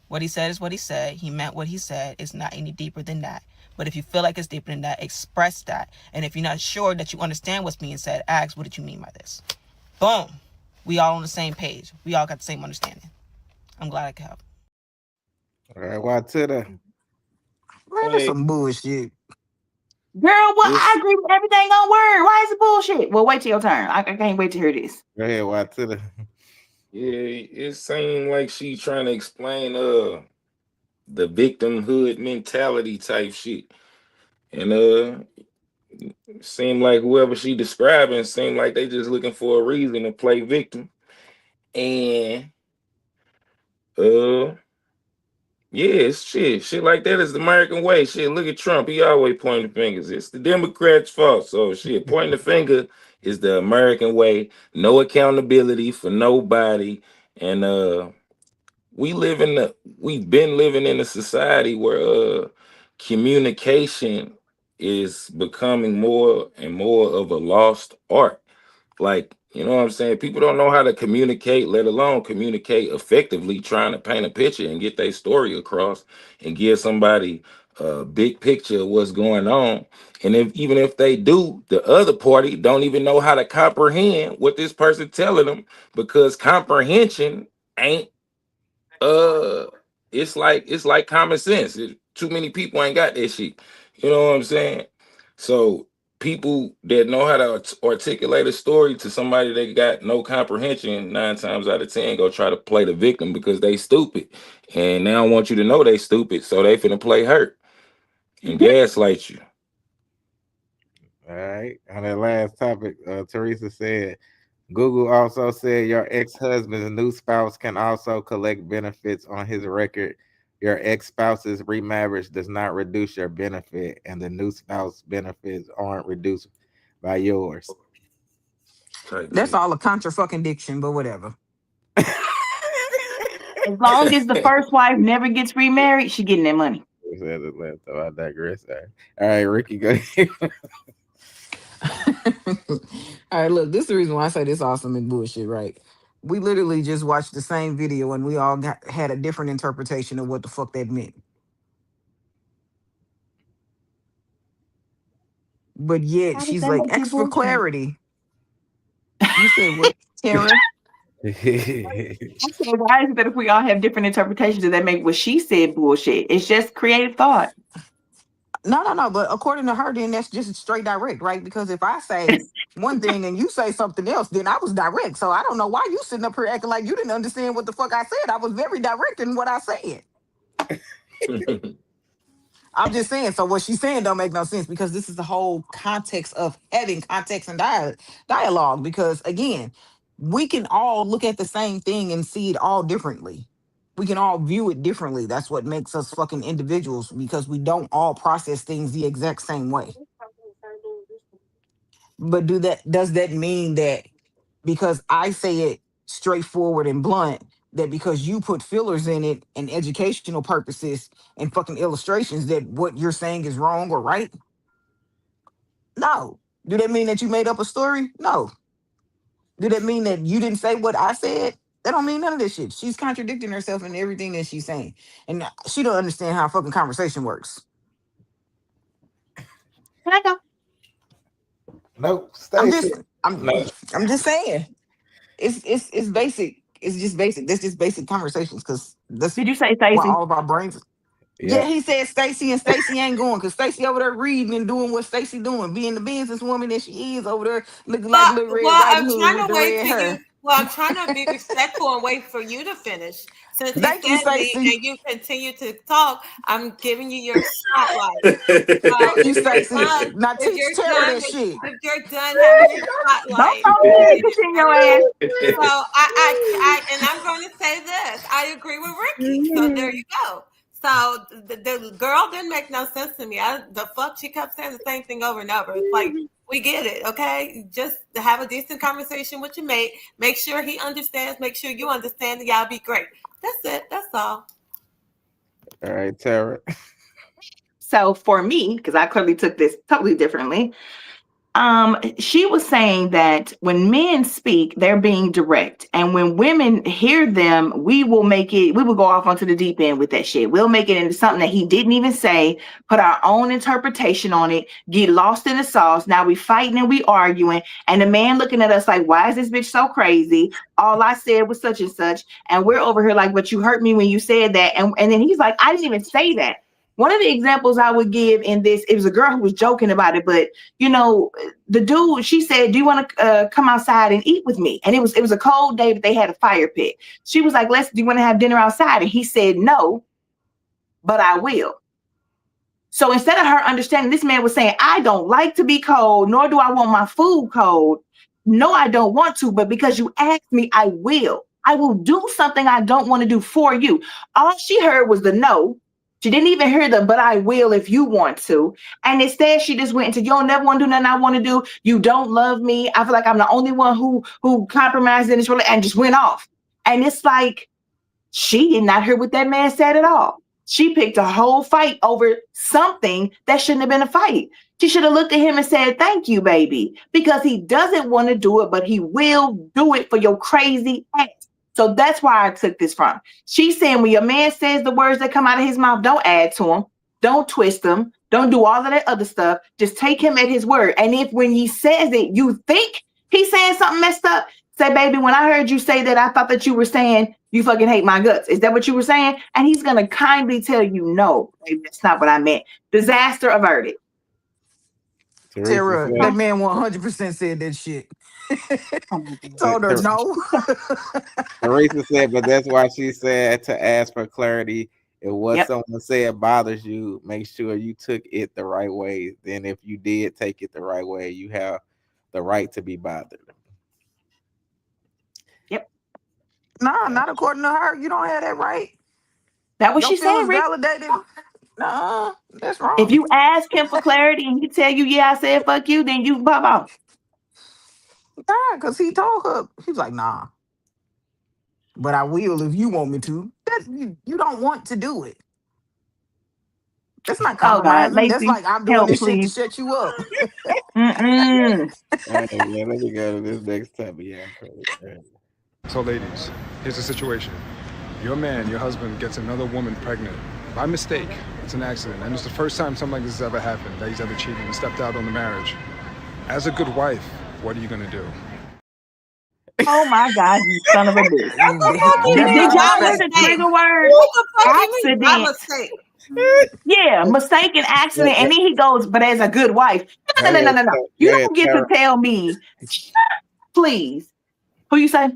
what he said is what he said. He meant what he said. It's not any deeper than that. But if you feel like it's deeper than that, express that. And if you're not sure that you understand what's being said, ask, what did you mean by this? Boom. We all on the same page. We all got the same understanding. I'm glad I could help. All right, why to the Man, that's some bullshit. Girl, well, I agree with everything on word. Why is it bullshit? Well, wait till your turn. I can't wait to hear this. Go ahead, why to the Yeah, it seemed like she trying to explain the victimhood mentality type shit. And seemed like whoever she describing seemed like they just looking for a reason to play victim. And yeah, it's shit like that is the American way. Shit, look at Trump. He always pointing fingers. It's the Democrats' fault. So shit, pointing the finger is the American way. No accountability for nobody. And we've been living in a society where communication is becoming more and more of a lost art. Like, you know what I'm saying? People don't know how to communicate, let alone communicate effectively, trying to paint a picture and get their story across and give somebody big picture of what's going on. And even if they do, the other party don't even know how to comprehend what this person telling them, because comprehension ain't it's like common sense. Too many people ain't got that shit. You know what I'm saying? So people that know how to articulate a story to somebody that got no comprehension, 9 times out of 10 go try to play the victim because they stupid, and they don't want you to know they stupid, so they finna play hurt and gaslight you. All right. On that last topic, Teresa said, Google also said your ex-husband's new spouse can also collect benefits on his record. Your ex-spouse's remarriage does not reduce your benefit, and the new spouse benefits aren't reduced by yours. That's all a contra-fucking-diction, but whatever. As long as the first wife never gets remarried, she getting that money. I digress. All right, Ricky, go ahead. All right, look, this is the reason why I say this awesome and bullshit, right? We literally just watched the same video and we all had a different interpretation of what the fuck that meant. But yet she's like, extra clarity. You said what, Tara? I said, why is it that if we all have different interpretations, does that make what she said bullshit? It's just creative thought. No. But according to her, then that's just straight direct, right? Because if I say one thing and you say something else, then I was direct. So I don't know why you sitting up here acting like you didn't understand what the fuck I said. I was very direct in what I said. I'm just saying. So what she's saying don't make no sense, because this is the whole context of having context and dialogue. Because again, we can all look at the same thing and see it all differently. We can all view it differently. That's what makes us fucking individuals, because we don't all process things the exact same way. But does that mean that because I say it straightforward and blunt, that because you put fillers in it and educational purposes and fucking illustrations, that what you're saying is wrong or right? No. Do that mean that you made up a story? No. Do that mean that you didn't say what I said? That don't mean none of this shit. She's contradicting herself in everything that she's saying. And she don't understand how fucking conversation works. Can I go? No, I'm just saying. It's basic. It's just basic. That's just basic conversations, because that's Did you say Stacey? what all of our brains. Yeah, he said Stacey, and Stacey ain't going, because Stacey over there reading and doing what Stacey doing, being the businesswoman that she is over there, looking like Little Red Riding Hood with the red hair. I'm trying to be respectful and wait for you to finish. Since you Thank you, said me Stacey. and you continue to talk, I'm giving you your spotlight. Thank you, Stacey. Now If teach you're Tara done, that shit. if you're done having your spotlight, Don't your ass. so I and I'm going to say this. I agree with Ricky. So there you go. So the girl didn't make no sense to me. The fuck, she kept saying the same thing over and over. It's like, we get it, okay? Just have a decent conversation with your mate. Make sure he understands. Make sure you understand, and y'all be great. That's it. That's all. All right, Tara. So for me, because I clearly took this totally differently, she was saying that when men speak, they're being direct. And when women hear them, we will go off onto the deep end with that shit. We'll make it into something that he didn't even say, put our own interpretation on it, get lost in the sauce. Now we fighting and we arguing. And the man looking at us like, why is this bitch so crazy? All I said was such and such. And we're over here like, but you hurt me when you said that. And then he's like, I didn't even say that. One of the examples I would give in this, it was a girl who was joking about it, but the dude, she said, do you want to come outside and eat with me? And it was a cold day, but they had a fire pit. She was like, do you want to have dinner outside? And he said, no, but I will. So instead of her understanding, this man was saying, I don't like to be cold, nor do I want my food cold. No, I don't want to, but because you asked me, I will. I will do something I don't want to do for you. All she heard was the no. She didn't even hear the, but I will if you want to. And instead, she just went into, you don't never want to do nothing I want to do. You don't love me. I feel like I'm the only one who compromised in this relationship, and just went off. And it's like, she did not hear what that man said at all. She picked a whole fight over something that shouldn't have been a fight. She should have looked at him and said, thank you, baby, because he doesn't want to do it, but he will do it for your crazy ass. So that's why I took this from. She's saying when your man says the words that come out of his mouth, don't add to him. Don't twist him. Don't do all of that other stuff. Just take him at his word. And if when he says it, you think he's saying something messed up, say, baby, when I heard you say that, I thought that you were saying you fucking hate my guts. Is that what you were saying? And he's going to kindly tell you, no, baby, that's not what I meant. Disaster averted. Tara, that man 100% said that shit. Told her no. Teresa said, but that's why she said to ask for clarity. If what someone said bothers you, make sure you took it the right way. Then if you did take it the right way, you have the right to be bothered. Yep. Nah, not according to her. You don't have that right. That what she said, Rick? Validated. Nah, that's wrong. If you ask him for clarity and he tell you, yeah, I said fuck you, then you pop off. Nah, because he told her, he was like, nah. But I will if you want me to. You don't want to do it. That's not compromising. God, that's like I'm doing this shit to shut you up. All right, let me go to this next topic. Yeah. So, ladies, here's the situation. Your man, your husband, gets another woman pregnant by mistake. It's an accident, and it's the first time something like this has ever happened, that he's ever cheated and stepped out on the marriage. As a good wife, what are you gonna do? Oh my God, you son of a bitch. Did y'all hear the trigger word? Accident. Yeah, mistake and accident. And then he goes, but as a good wife. No. You don't get to tell me, please. Who you say?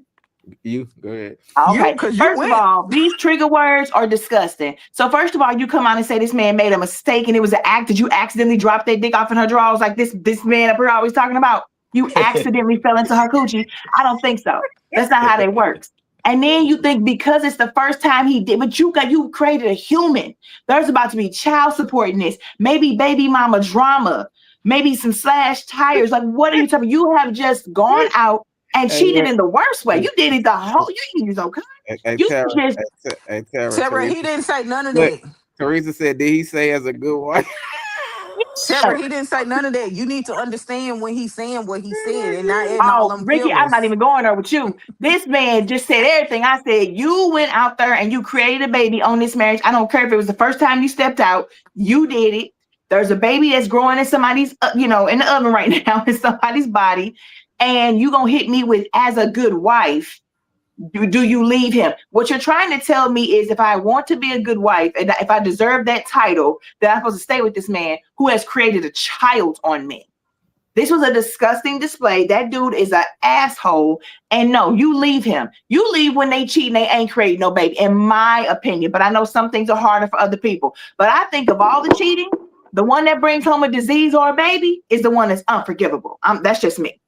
You go ahead. Okay. First of all, these trigger words are disgusting. So first of all, you come out and say this man made a mistake and it was an act. Did you accidentally drop that dick off in her drawers like this man up here always talking about? You accidentally fell into her coochie. I don't think so. That's not how that works. And then you think because it's the first time he did, but you created a human. There's about to be child support in this, maybe baby mama drama, maybe some slash tires. Like, what are you talking? You have just gone out and cheated in the worst way. You did it the whole. You was okay. Tara, he didn't say none of that. Teresa said, did he say as a good wife? Tara, he didn't say none of that. You need to understand when he's saying what he said and not adding all them Ricky, I'm not even going there with you. This man just said everything. I said, you went out there and you created a baby on this marriage. I don't care if it was the first time you stepped out. You did it. There's a baby that's growing in somebody's, in the oven right now in somebody's body. And you going to hit me with, as a good wife, do you leave him? What you're trying to tell me is if I want to be a good wife and if I deserve that title, that I'm supposed to stay with this man who has created a child on me. This was a disgusting display. That dude is an asshole. And no, you leave him. You leave when they cheat and they ain't creating no baby, in my opinion. But I know some things are harder for other people. But I think of all the cheating, the one that brings home a disease or a baby is the one that's unforgivable. That's just me.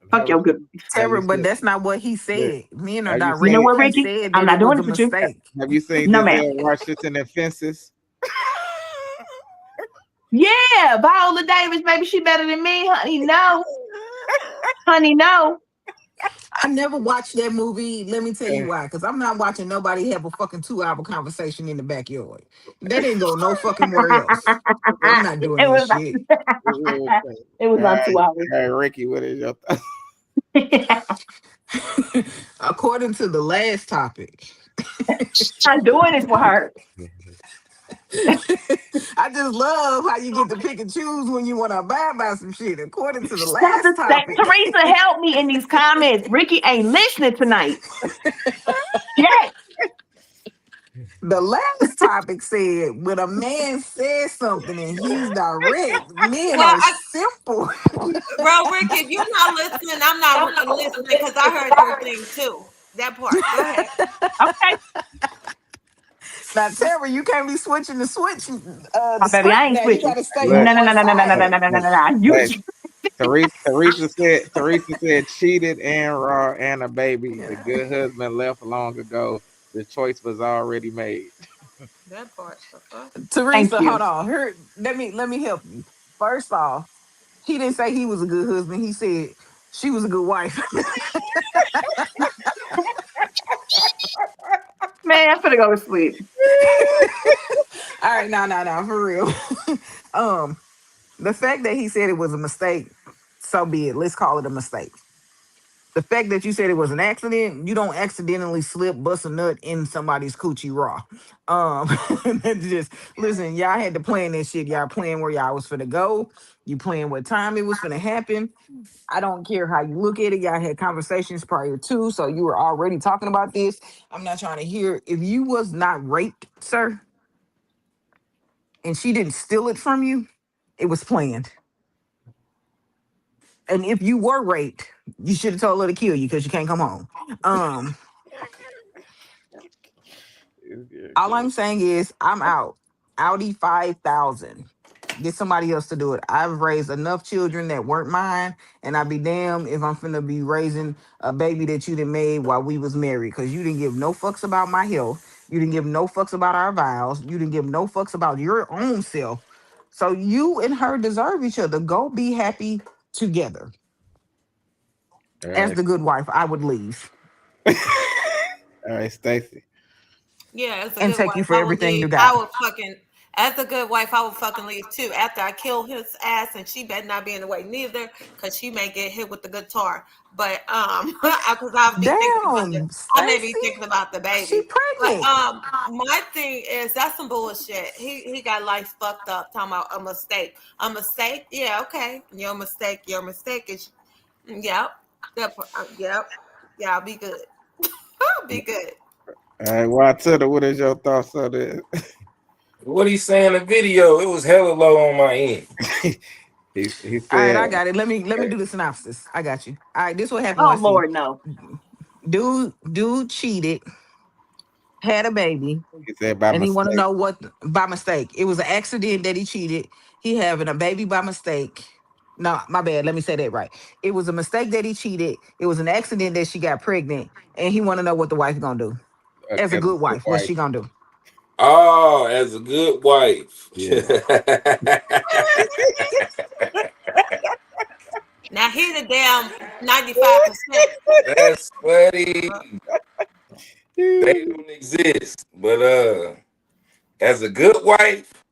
Fuck your good. Tara, but that's not what he said. Me and her direct. You know what, Ricky? I'm not doing it with you. Have you seen Denzel Washington and Fences? Yeah, Viola Davis, baby, she better than me, honey. No, honey, no. I never watched that movie. Let me tell you why. Because I'm not watching nobody have a fucking 2-hour conversation in the backyard. That didn't go no fucking where else. I'm not doing that shit. It was on 2 hours. Hey, Ricky, what is your thought? According to the last topic. I'm doing this for her. I just love how you get to pick and choose when you want to abide by some shit. According to the last topic. Teresa, help me in these comments. Ricky ain't listening tonight. Yeah. The last topic said, when a man says something and he's direct, men are simple. Bro, Ricky, if you're not listening, I'm not really listening because I heard your thing too. That part. Go ahead. Okay. Now, Tara, you can't be switching the switch. Baby, I ain't switching. No. Teresa said cheated and raw and a baby. The good husband left long ago. The choice was already made. That part. Teresa, hold on. Let me help you. First off, he didn't say he was a good husband. He said she was a good wife. Man, I'm gonna go to sleep. All right, no, for real. The fact that he said it was a mistake, so be it. Let's call it a mistake. The fact that you said it was an accident, you don't accidentally slip, bust a nut in somebody's coochie raw. Just listen, y'all had to plan this shit. Y'all playing where y'all was finna go. You playing what time it was finna happen. I don't care how you look at it. Y'all had conversations prior to, so you were already talking about this. I'm not trying to hear if you was not raped, sir, and she didn't steal it from you, it was planned. And if you were raped, you should have told her to kill you because you can't come home. All I'm saying is I'm out. Audi 5,000. Get somebody else to do it. I've raised enough children that weren't mine, and I'd be damned if I'm finna be raising a baby that you done made while we was married, because you didn't give no fucks about my health. You didn't give no fucks about our vows. You didn't give no fucks about your own self. So you and her deserve each other. Go be happy together. All As right. the good wife, I would leave All right, Stacy. Yeah, as a and good take you wife, for I would everything leave. you I got. would fucking, as a good wife, I would fucking leave too. After I kill his ass, and she better not be in the way neither, because she may get hit with the guitar. But because I'll be thinking about Damn, I may be Stacy, thinking about the she baby. But pregnant. my thing is that's some bullshit. He got life fucked up. Talking about a mistake. A mistake? Yeah, okay. Your mistake. Your mistake is. Yep. Yep. Yeah, I'll be good. I'll be good. All right, Watson, what is your thoughts on this? What he say in the video? It was hella low on my end. he All right, said, I got it. Let me do the synopsis. I got you. All right, this what happened. Oh One see, Lord, no. dude cheated, had a baby, he said by and he want to mistake. know what by mistake. It was an accident that he cheated. He having a baby by mistake. No, my bad. Let me say that right. It was a mistake that he cheated. It was an accident that she got pregnant, and he want to know what the wife gonna do. As a As a good good wife, what's wife. she gonna do? Oh, as a good wife. Yeah. Now hit the damn 95%. That's funny. They don't exist. But as a good wife,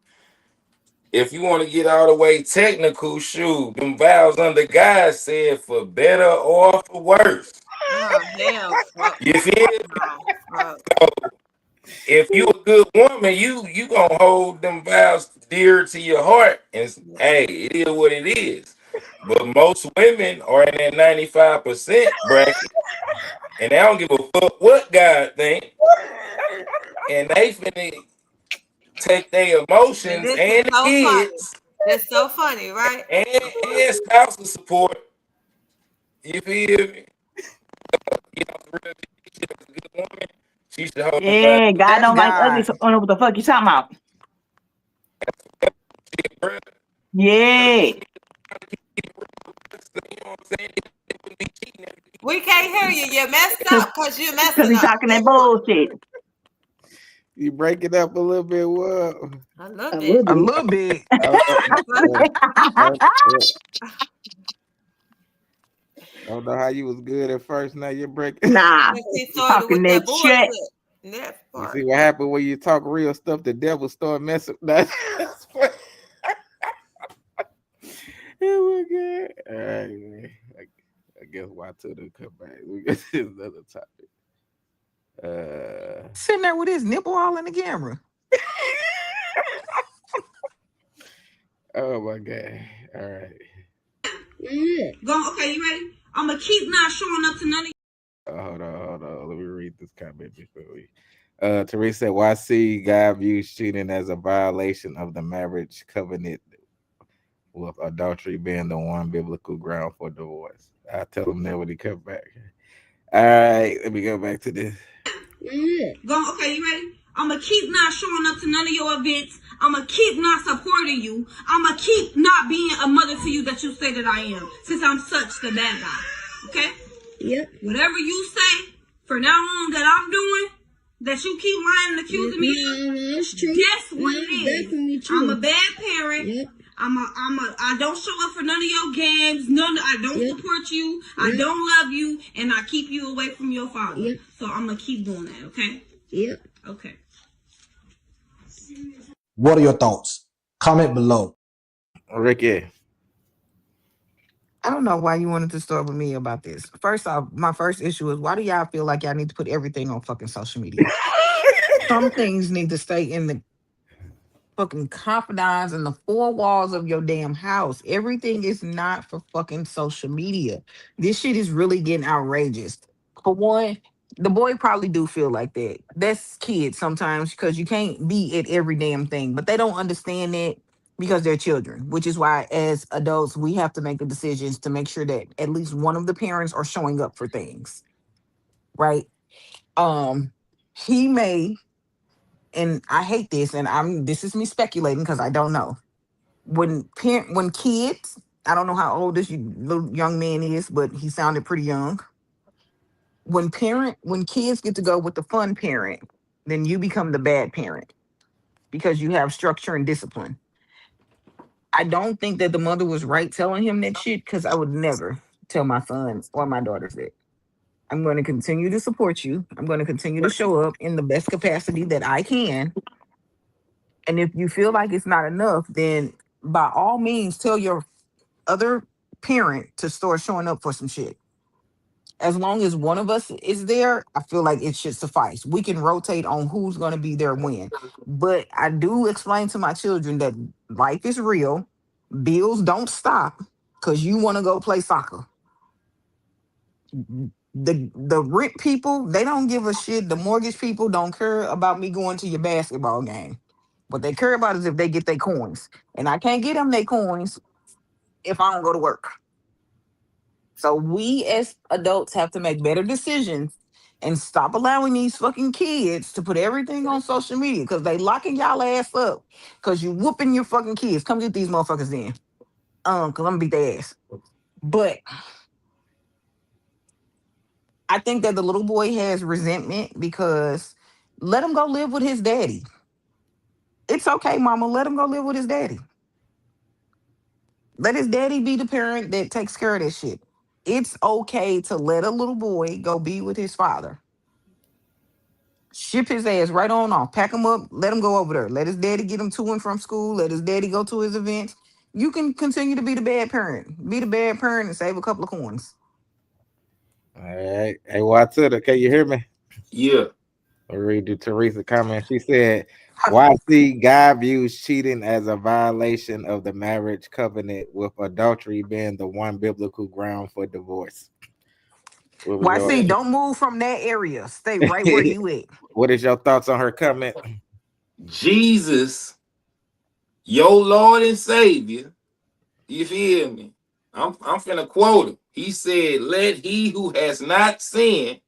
if you want to get all the way technical, shoot, them vows under God said for better or for worse. Oh hell, fuck, You feel? no, fuck. If you a good woman, you gonna hold them vows dear to your heart, and hey, it is what it is. But most women are in that 95% bracket, and they don't give a fuck what God think, and they finna take their And emotions this is and the so funny. kids It's so funny, right? and spousal support. You feel me? You know, for real, she's a good woman. She should hold them vows. Yeah, God That's don't like ugly, God. so I don't know what the fuck you talking about. Bruh. Yeah. You know what I'm saying? They wouldn't be cheating. We can't hear you. You're messed up because you're Because messing he's up. talking that bullshit. You break it up a little bit. What? A little A bit. little A bit. little bit. I don't know how you was good at first. Now you're breaking. Nah, Because he he's started talking with that that shit. bullshit. That You part. see what happened when you talk real stuff? The devil start messing. That's oh my god! All right, man. I guess why to come back. We got this another topic. Sitting there with his nipple all in the camera. Oh my god! All right. Go, okay, you ready? I'm gonna keep not showing up to none of Hold on. Let me read this comment before we. Teresa said, "Why see God views cheating as a violation of the marriage covenant, with adultery being the one biblical ground for divorce?" I tell him that when he come back. All right, let me go back to this. Go, okay, you ready? I'm gonna keep not showing up to none of your events. I'm gonna keep not supporting you. I'm gonna keep not being a mother to you that you say that I am, since I'm such the bad guy. Okay? Yep. Whatever you say for now on that I'm doing, that you keep lying and accusing me. That's true. Guess what it is? Definitely true. I'm a bad parent. Yep. I don't show up for none of your games. I don't support you. I don't love you, and I keep you away from your father. Yep. So I'm gonna keep doing that. Okay? Yep. Okay. What are your thoughts? Comment below. Ricky. I don't know why you wanted to start with me about this. First off, my first issue is why do y'all feel like y'all need to put everything on fucking social media? Some things need to stay in the fucking confidants in the four walls of your damn house. Everything is not for fucking social media. This shit is really getting outrageous. For one, the boy probably do feel like that. That's kids sometimes because you can't be at every damn thing, but they don't understand that because they're children, which is why as adults we have to make the decisions to make sure that at least one of the parents are showing up for things, right? Um, he may, and I hate this, and this is me speculating because I don't know. When kids, I don't know how old this little young man is, but he sounded pretty young. When kids get to go with the fun parent, then you become the bad parent because you have structure and discipline. I don't think that the mother was right telling him that shit because I would never tell my son or my daughters that. I'm going to continue to support you. I'm going to continue to show up in the best capacity that I can. And if you feel like it's not enough, then by all means tell your other parent to start showing up for some shit. As long as one of us is there, I feel like it should suffice. We can rotate on who's going to be there when. But I do explain to my children that life is real. Bills don't stop because you want to go play soccer. The rent people, they don't give a shit. The mortgage people don't care about me going to your basketball game. What they care about is if they get their coins. And I can't get them their coins if I don't go to work. So we as adults have to make better decisions and stop allowing these fucking kids to put everything on social media because they locking y'all ass up because you whooping your fucking kids. Come get these motherfuckers in. Cause I'm gonna beat their ass. But I think that the little boy has resentment because let him go live with his daddy. It's okay, mama. Let him go live with his daddy. Let his daddy be the parent that takes care of this shit. It's okay to let a little boy go be with his father. Ship his ass right on off. Pack him up. Let him go over there. Let his daddy get him to and from school. Let his daddy go to his events. You can continue to be the bad parent. Be the bad parent and save a couple of coins. All right. Hey, Watsuda, can you hear me? Yeah. I'll read you Teresa's comment. She said, YC, God views cheating as a violation of the marriage covenant, with adultery being the one biblical ground for divorce. YC, don't move from that area. Stay right where you at. What is your thoughts on her comment? Jesus, your Lord and Savior, you feel me? I'm finna quote him. He said, "Let he who has not sinned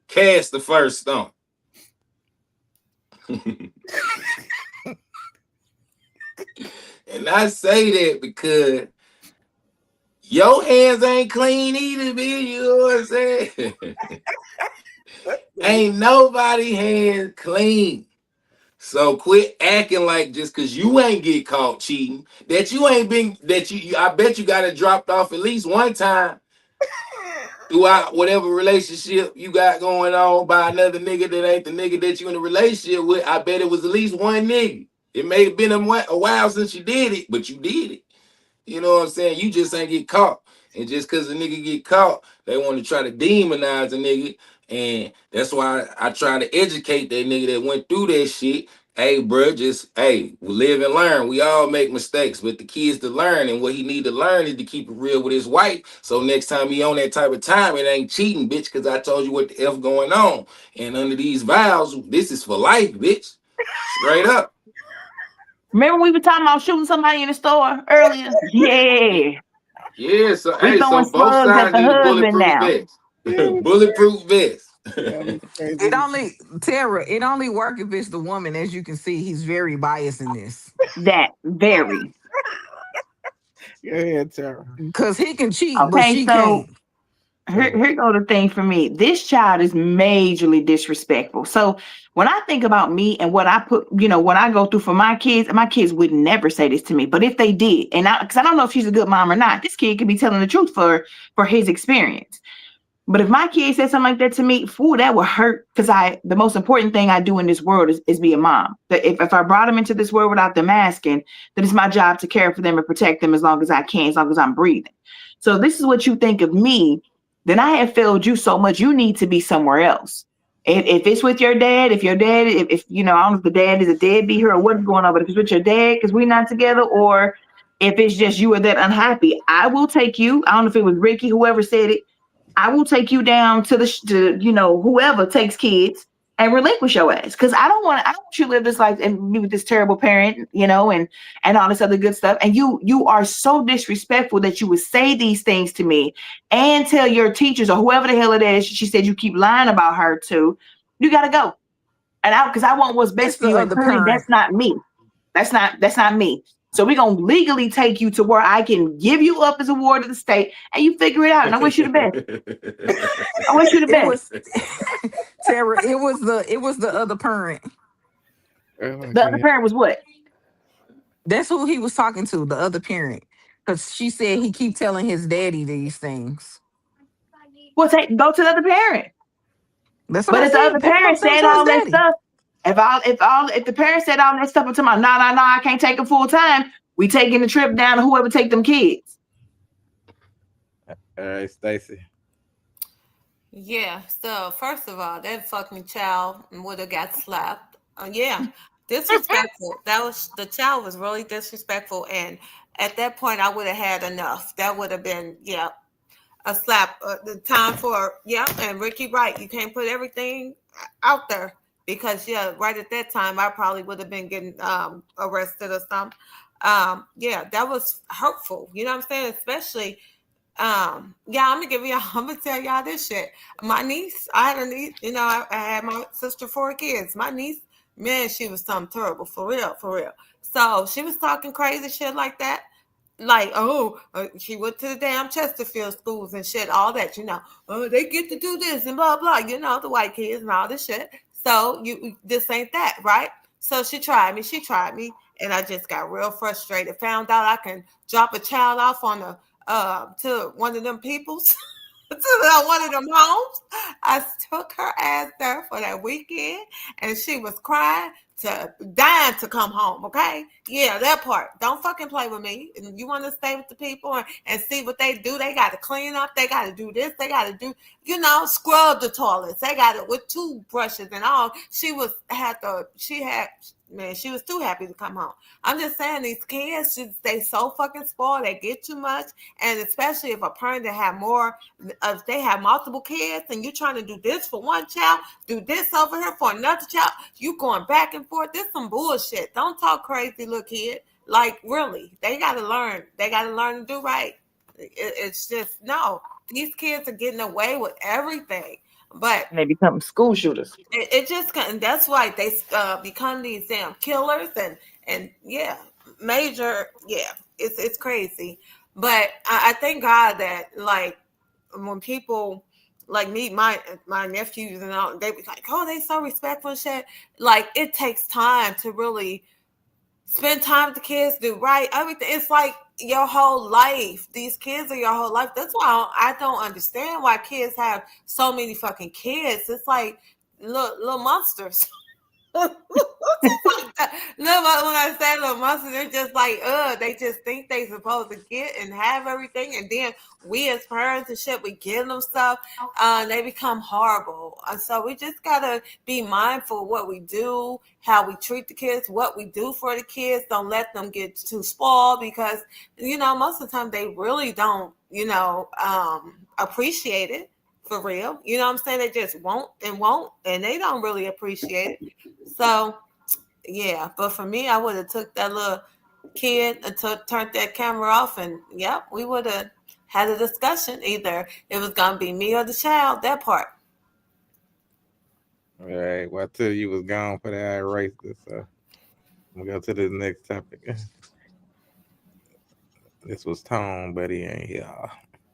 cast the first stone." And I say that because your hands ain't clean either, bitch. You know what I'm saying? Ain't nobody hands clean. So quit acting like just because you ain't get caught cheating, that you ain't been, I bet you got it dropped off at least one time throughout whatever relationship you got going on by another nigga that ain't the nigga that you in a relationship with. I bet it was at least one nigga. It may have been a while since you did it, but you did it. You know what I'm saying? You just ain't get caught. And just because the nigga get caught, they want to try to demonize a nigga. And that's why I try to educate that nigga that went through that shit. Hey, bro, we live and learn. We all make mistakes, but the key is to learn. And what he need to learn is to keep it real with his wife. So next time he on that type of time, it ain't cheating, bitch, because I told you what the F going on. And under these vows, this is for life, bitch. Straight up. Remember we were talking about shooting somebody in the store earlier? Yeah. Yeah, so We throwing so both slugs at sides the need a husband bulletproof now. vest. Bulletproof vest. It only work if it's the woman. As you can see, he's very biased in this. That very. Yeah, Tara. Because he can cheat, but Okay, she so can't. here go the thing for me. This child is majorly disrespectful. So when I think about me and what I put, what I go through for my kids, and my kids would never say this to me, but if they did, because I don't know if she's a good mom or not, this kid could be telling the truth for his experience. But if my kid said something like that to me, fool, that would hurt. Because the most important thing I do in this world is be a mom. That if I brought them into this world without them asking, then it's my job to care for them and protect them as long as I can, as long as I'm breathing. So if this is what you think of me, then I have failed you so much. You need to be somewhere else. If it's with your dad, if your dad, if you know, I don't know if the dad is a deadbeat here or what's going on, but if it's with your dad because we're not together, or if it's just you are that unhappy, I will take you. I don't know if it was Ricky, whoever said it. I will take you down to whoever takes kids and relinquish your ass. Because I don't want you to live this life and be with this terrible parent, and all this other good stuff. And you are so disrespectful that you would say these things to me and tell your teachers or whoever the hell it is. She said you keep lying about her too. You gotta go. And because I want what's best for you. And clearly that's not me. That's not me. So we're going to legally take you to where I can give you up as a ward of the state and you figure it out. And I wish you the best. I wish you the best. Tara, it was the other parent. The other parent was what? That's who he was talking to, the other parent. Because she said he keep telling his daddy these things. Well, go to the other parent. That's what but if the other Take parent said all that stuff, if the parent said all that stuff until my no, I can't take them full time, we taking the trip down to whoever take them kids. All right, Stacey. Yeah. So first of all, that fucking child would have got slapped. Yeah, disrespectful. The child was really disrespectful, and at that point, I would have had enough. That would have been a slap. The time for and Ricky, right? You can't put everything out there. Because right at that time, I probably would have been getting arrested or something. That was hurtful. You know what I'm saying? Especially, I'm gonna tell y'all this shit. My niece, I had a niece. I had my sister 4 kids. My niece, man, she was something terrible, for real. So she was talking crazy shit like that. Like, she went to the damn Chesterfield schools and shit, all that, they get to do this and blah, blah, the white kids and all this shit. So this ain't that, right? So she tried me, and I just got real frustrated. Found out I can drop a child off on to one of them people's, to one of them homes. I took her ass there for that weekend, and she was crying, dying to come home. Okay, that part. Don't fucking play with me. And you want to stay with the people and see what they do? They got to clean up. They got to do this. They got to do, scrub the toilets. They got it with toothbrushes and all. She was too happy to come home. I'm just saying, these kids they so fucking spoiled. They get too much, and especially if a parent that have if they have multiple kids, and you're trying to do this for one child, do this over here for another child, you going back and forth. This some bullshit. Don't talk crazy, little kid. Like, really, they gotta learn. They gotta learn to do right. It's just no. These kids are getting away with everything. But they become school shooters. And that's why they become these damn killers and major. It's crazy. But I thank God that, like, when people like me, my nephews and all, they be like, they so respectful and shit. Like, it takes time to really spend time with the kids, do right, everything. It's like your whole life. These kids are your whole life. That's why I don't understand why kids have so many fucking kids. It's like little monsters. When I say little monsters, they're just like, they just think they supposed to get and have everything, and then we as parents and shit, we give them stuff, they become horrible. So we just gotta be mindful of what we do, how we treat the kids, what we do for the kids. Don't let them get too spoiled, because most of the time they really don't appreciate it. For real. You know what I'm saying? They just won't, and they don't really appreciate it. So, but for me, I would have took that little kid and turned that camera off, and we would have had a discussion. Either it was going to be me or the child, that part. All right. Well, I tell you was gone for that. I erased it, so we'll go to the next topic. This was Tone, but he ain't here.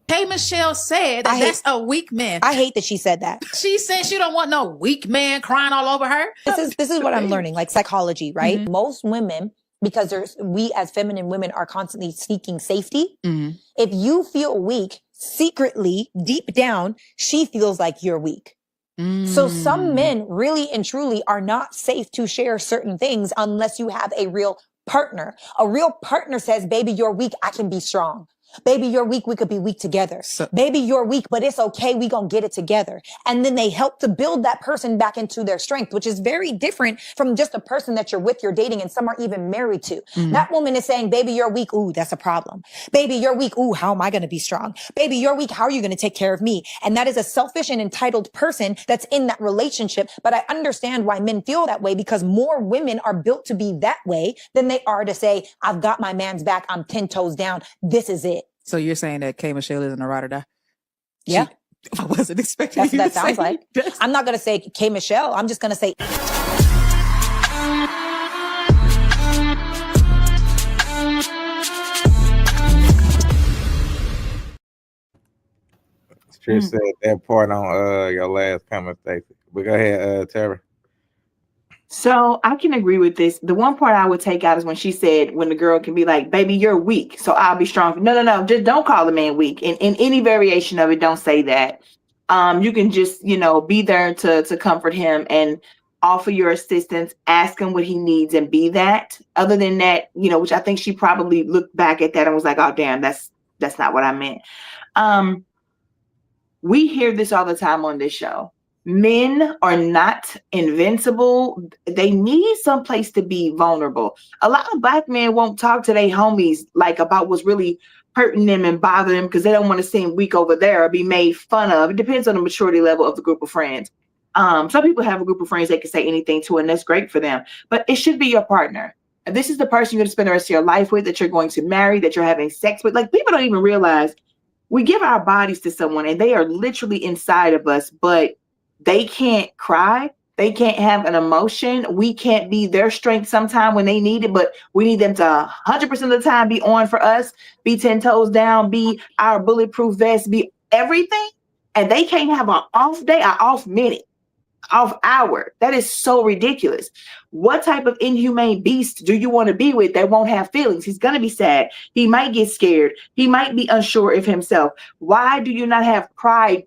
Hey, Michelle said that's a weak man. I hate that she said that. She said she don't want no weak man crying all over her. This is what I'm learning, like psychology, right? Mm-hmm. Most women because we as feminine women are constantly seeking safety. If you feel weak, secretly, deep down, she feels like you're weak. So some men really and truly are not safe to share certain things unless you have a real partner. A real partner says, baby, you're weak. I can be strong. Baby, you're weak. We could be weak together. Baby, you're weak, but it's okay. We gonna get it together. And then they help to build that person back into their strength, which is very different from just a person that you're with, you're dating, and some are even married to. That woman is saying, baby, you're weak. Ooh, that's a problem. Baby, you're weak. Ooh, how am I gonna be strong? Baby, you're weak. How are you gonna take care of me? And that is a selfish and entitled person that's in that relationship. But I understand why men feel that way, because more women are built to be that way than they are to say, I've got my man's back. I'm 10 toes down. This is it. So you're saying that K. Michelle isn't a ride or die? Yeah. I wasn't expecting That's you what to that sounds say like. that. I'm not going to say K. Michelle. I'm just going to say. Trish said that part on your last comment, Stacey. But go ahead, Tara. So I can agree with this. The one part I would take out is when she said, when the girl can be like, baby, you're weak, so I'll be strong. No. Just don't call the man weak. In any variation of it, don't say that. You can just, be there to comfort him and offer your assistance, ask him what he needs and be that. Other than that, which I think she probably looked back at that and was like, oh, damn, that's not what I meant. We hear this all the time on this show. Men are not invincible. They need some place to be vulnerable. A lot of Black men won't talk to their homies like about what's really hurting them and bothering them because they don't want to seem weak over there or be made fun of. It depends on the maturity level of the group of friends. Some people have a group of friends they can say anything to, and that's great for them. But it should be your partner. If this is the person you're going to spend the rest of your life with, that you're going to marry, that you're having sex with. Like, people don't even realize we give our bodies to someone and they are literally inside of us, but they can't cry. They can't have an emotion. We can't be their strength sometime when they need it, but we need them to 100% of the time be on for us, be 10 toes down, be our bulletproof vest, be everything. And they can't have an off day, an off minute, off hour. That is so ridiculous. What type of inhumane beast do you want to be with that won't have feelings? He's going to be sad. He might get scared. He might be unsure of himself. Why do you not have pride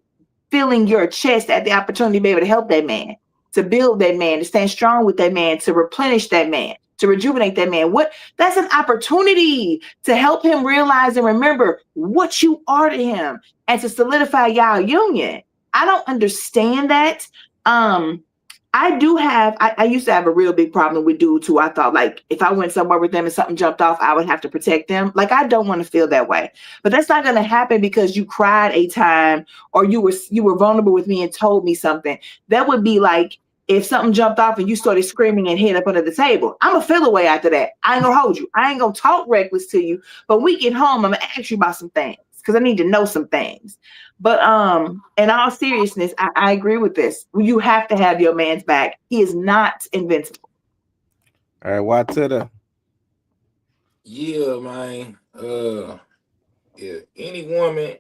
filling your chest at the opportunity to be able to help that man, to build that man, to stand strong with that man, to replenish that man, to rejuvenate that man? That's an opportunity to help him realize and remember what you are to him and to solidify y'all union. I don't understand that. I used to have a real big problem with dudes who I thought, like, if I went somewhere with them and something jumped off, I would have to protect them. Like, I don't want to feel that way. But that's not going to happen because you cried a time or you were vulnerable with me and told me something. That would be like if something jumped off and you started screaming and hid up under the table. I'm going to feel away after that. I ain't going to hold you. I ain't going to talk reckless to you. But when we get home, I'm going to ask you about some things because I need to know some things. But in all seriousness, I agree with this. You have to have your man's back. He is not invincible. All right, why to the? Yeah, man. Yeah, any woman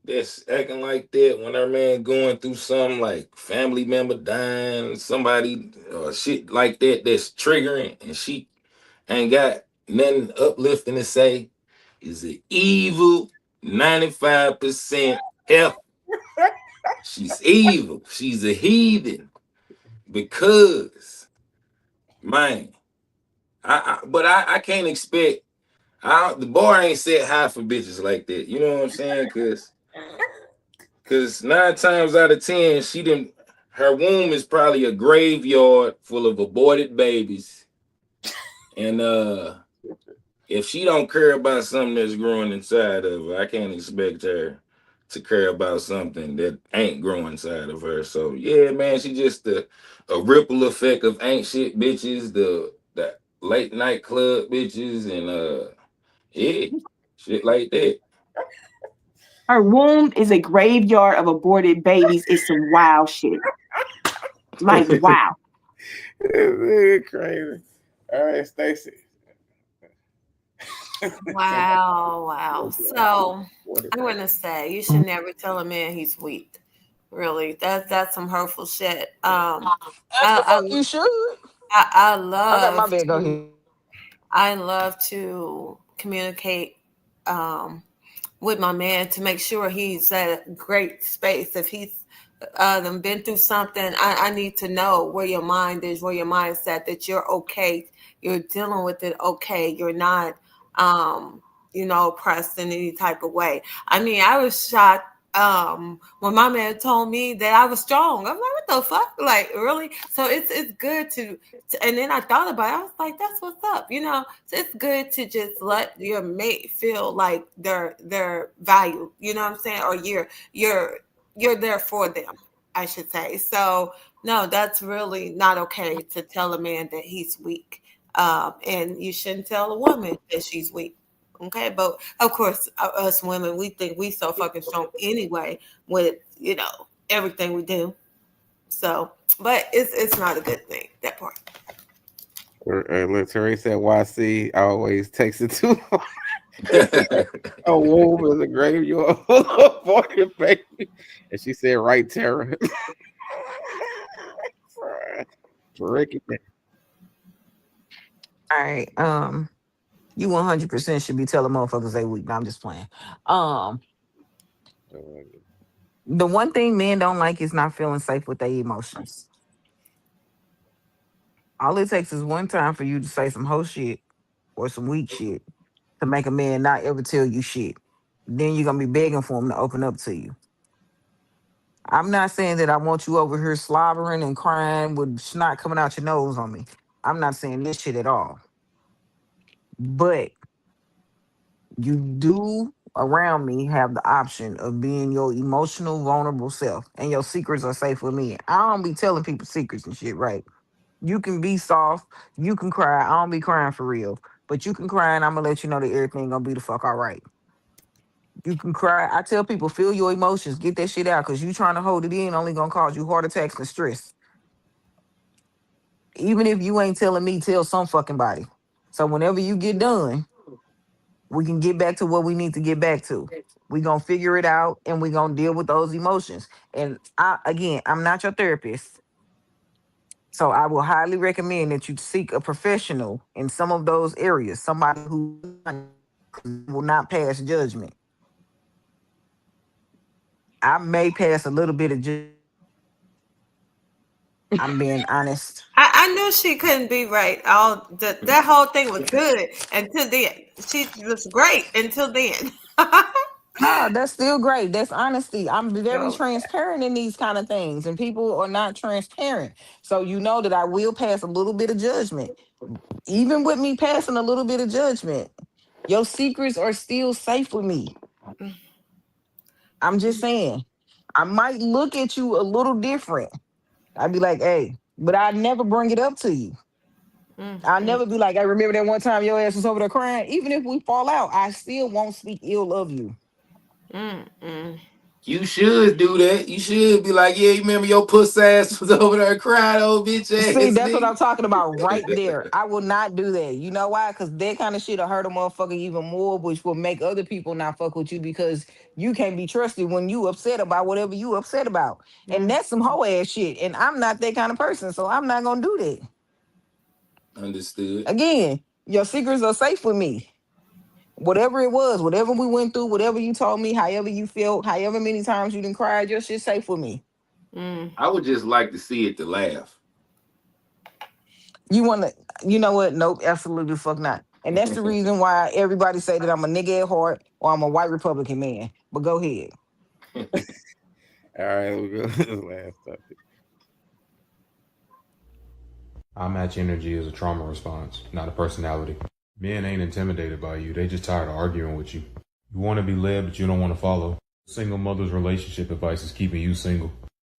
that's acting like that when her man going through something like family member dying, somebody shit like that that's triggering, and she ain't got nothing uplifting to say, is an evil 95% F. She's evil. She's a heathen. Because, man, I can't expect. The bar ain't set high for bitches like that. You know what I'm saying? Cause 9 times out of 10, her womb is probably a graveyard full of aborted babies. And if she don't care about something that's growing inside of her, I can't expect her to care about something that ain't growing inside of her. So yeah, man, she just a ripple effect of ain't shit bitches, the late night club bitches, and yeah, shit like that. Her womb is a graveyard of aborted babies. It's some wild shit. Like, wow. It's crazy. All right, Stacey. Wow. So I'm gonna say you should never tell a man he's weak. Really, that's some hurtful shit. You should. I Okay, my love bad. Go to, ahead. I love to communicate with my man to make sure he's at a great space. If he's been through something, I need to know where your mind is, where your mindset, that you're okay, you're dealing with it okay, you're not, oppressed in any type of way. I mean, I was shocked when my man told me that I was strong. I'm like, what the fuck? Like, really? So it's good to and then I thought about it. I was like, that's what's up, So it's good to just let your mate feel like they're valued, you know what I'm saying? Or you're there for them, I should say. So no, that's really not okay to tell a man that he's weak. And you shouldn't tell a woman that she's weak. Okay, but of course, us women, we think we so fucking strong anyway with everything we do. So, but it's not a good thing, that part. Look, Teresa said, YC always takes it too long. A womb is a graveyard for your baby. And she said, right, Tara. Ricky. All right. You 100% should be telling motherfuckers they weak. No, I'm just playing. The one thing men don't like is not feeling safe with their emotions. All it takes is one time for you to say some hoe shit or some weak shit to make a man not ever tell you shit. Then you're gonna be begging for him to open up to you. I'm not saying that I want you over here slobbering and crying with snot coming out your nose on me. I'm not saying this shit at all. But you do around me have the option of being your emotional, vulnerable self, and your secrets are safe with me. I don't be telling people secrets and shit, right? You can be soft, you can cry. I don't be crying for real, but you can cry, and I'm gonna let you know that everything gonna be the fuck all right. You can cry. I tell people, feel your emotions, get that shit out, because you trying to hold it in only gonna cause you heart attacks and stress. Even if you ain't telling me, tell some fucking body. So whenever you get done, we can get back to what we need to get back to. We gonna figure it out, and we gonna deal with those emotions. And I'm not your therapist, so I will highly recommend that you seek a professional in some of those areas, somebody who will not pass judgment. I may pass a little bit of judgment. I'm being honest. I knew she couldn't be right. That whole thing was good until then. She was great until then. No, that's still great. That's honesty. I'm very Oh, transparent in these kind of things, and people are not transparent. So you know that I will pass a little bit of judgment. Even with me passing a little bit of judgment, your secrets are still safe with me. I'm just saying. I might look at you a little different. I'd be like, hey, but I never bring it up to you. I'll never be like, I remember that one time your ass was over there crying. Even if we fall out, I still won't speak ill of you. You should do that. You should be like, yeah, you remember your puss ass was over there crying, old bitch See, ass that's what nigga. I'm talking about right there. I will not do that. You know why? Because that kind of shit will hurt a motherfucker even more, which will make other people not fuck with you because you can't be trusted when you upset about whatever you upset about. And that's some hoe ass shit. And I'm not that kind of person, so I'm not gonna do that. Understood. Again, your secrets are safe with me. Whatever it was, whatever we went through, whatever you told me, however you felt, however many times you done cried, your shit safe with me. I would just like to see it to laugh. You want to, you know what? Nope, absolutely fuck not. And that's the reason why everybody say that I'm a nigga at heart or I'm a white Republican man. But go ahead. All right, we'll go to the last topic. I match energy as a trauma response, not a personality. Men ain't intimidated by you. They just tired of arguing with you. You want to be led, but you don't want to follow. Single mother's relationship advice is keeping you single.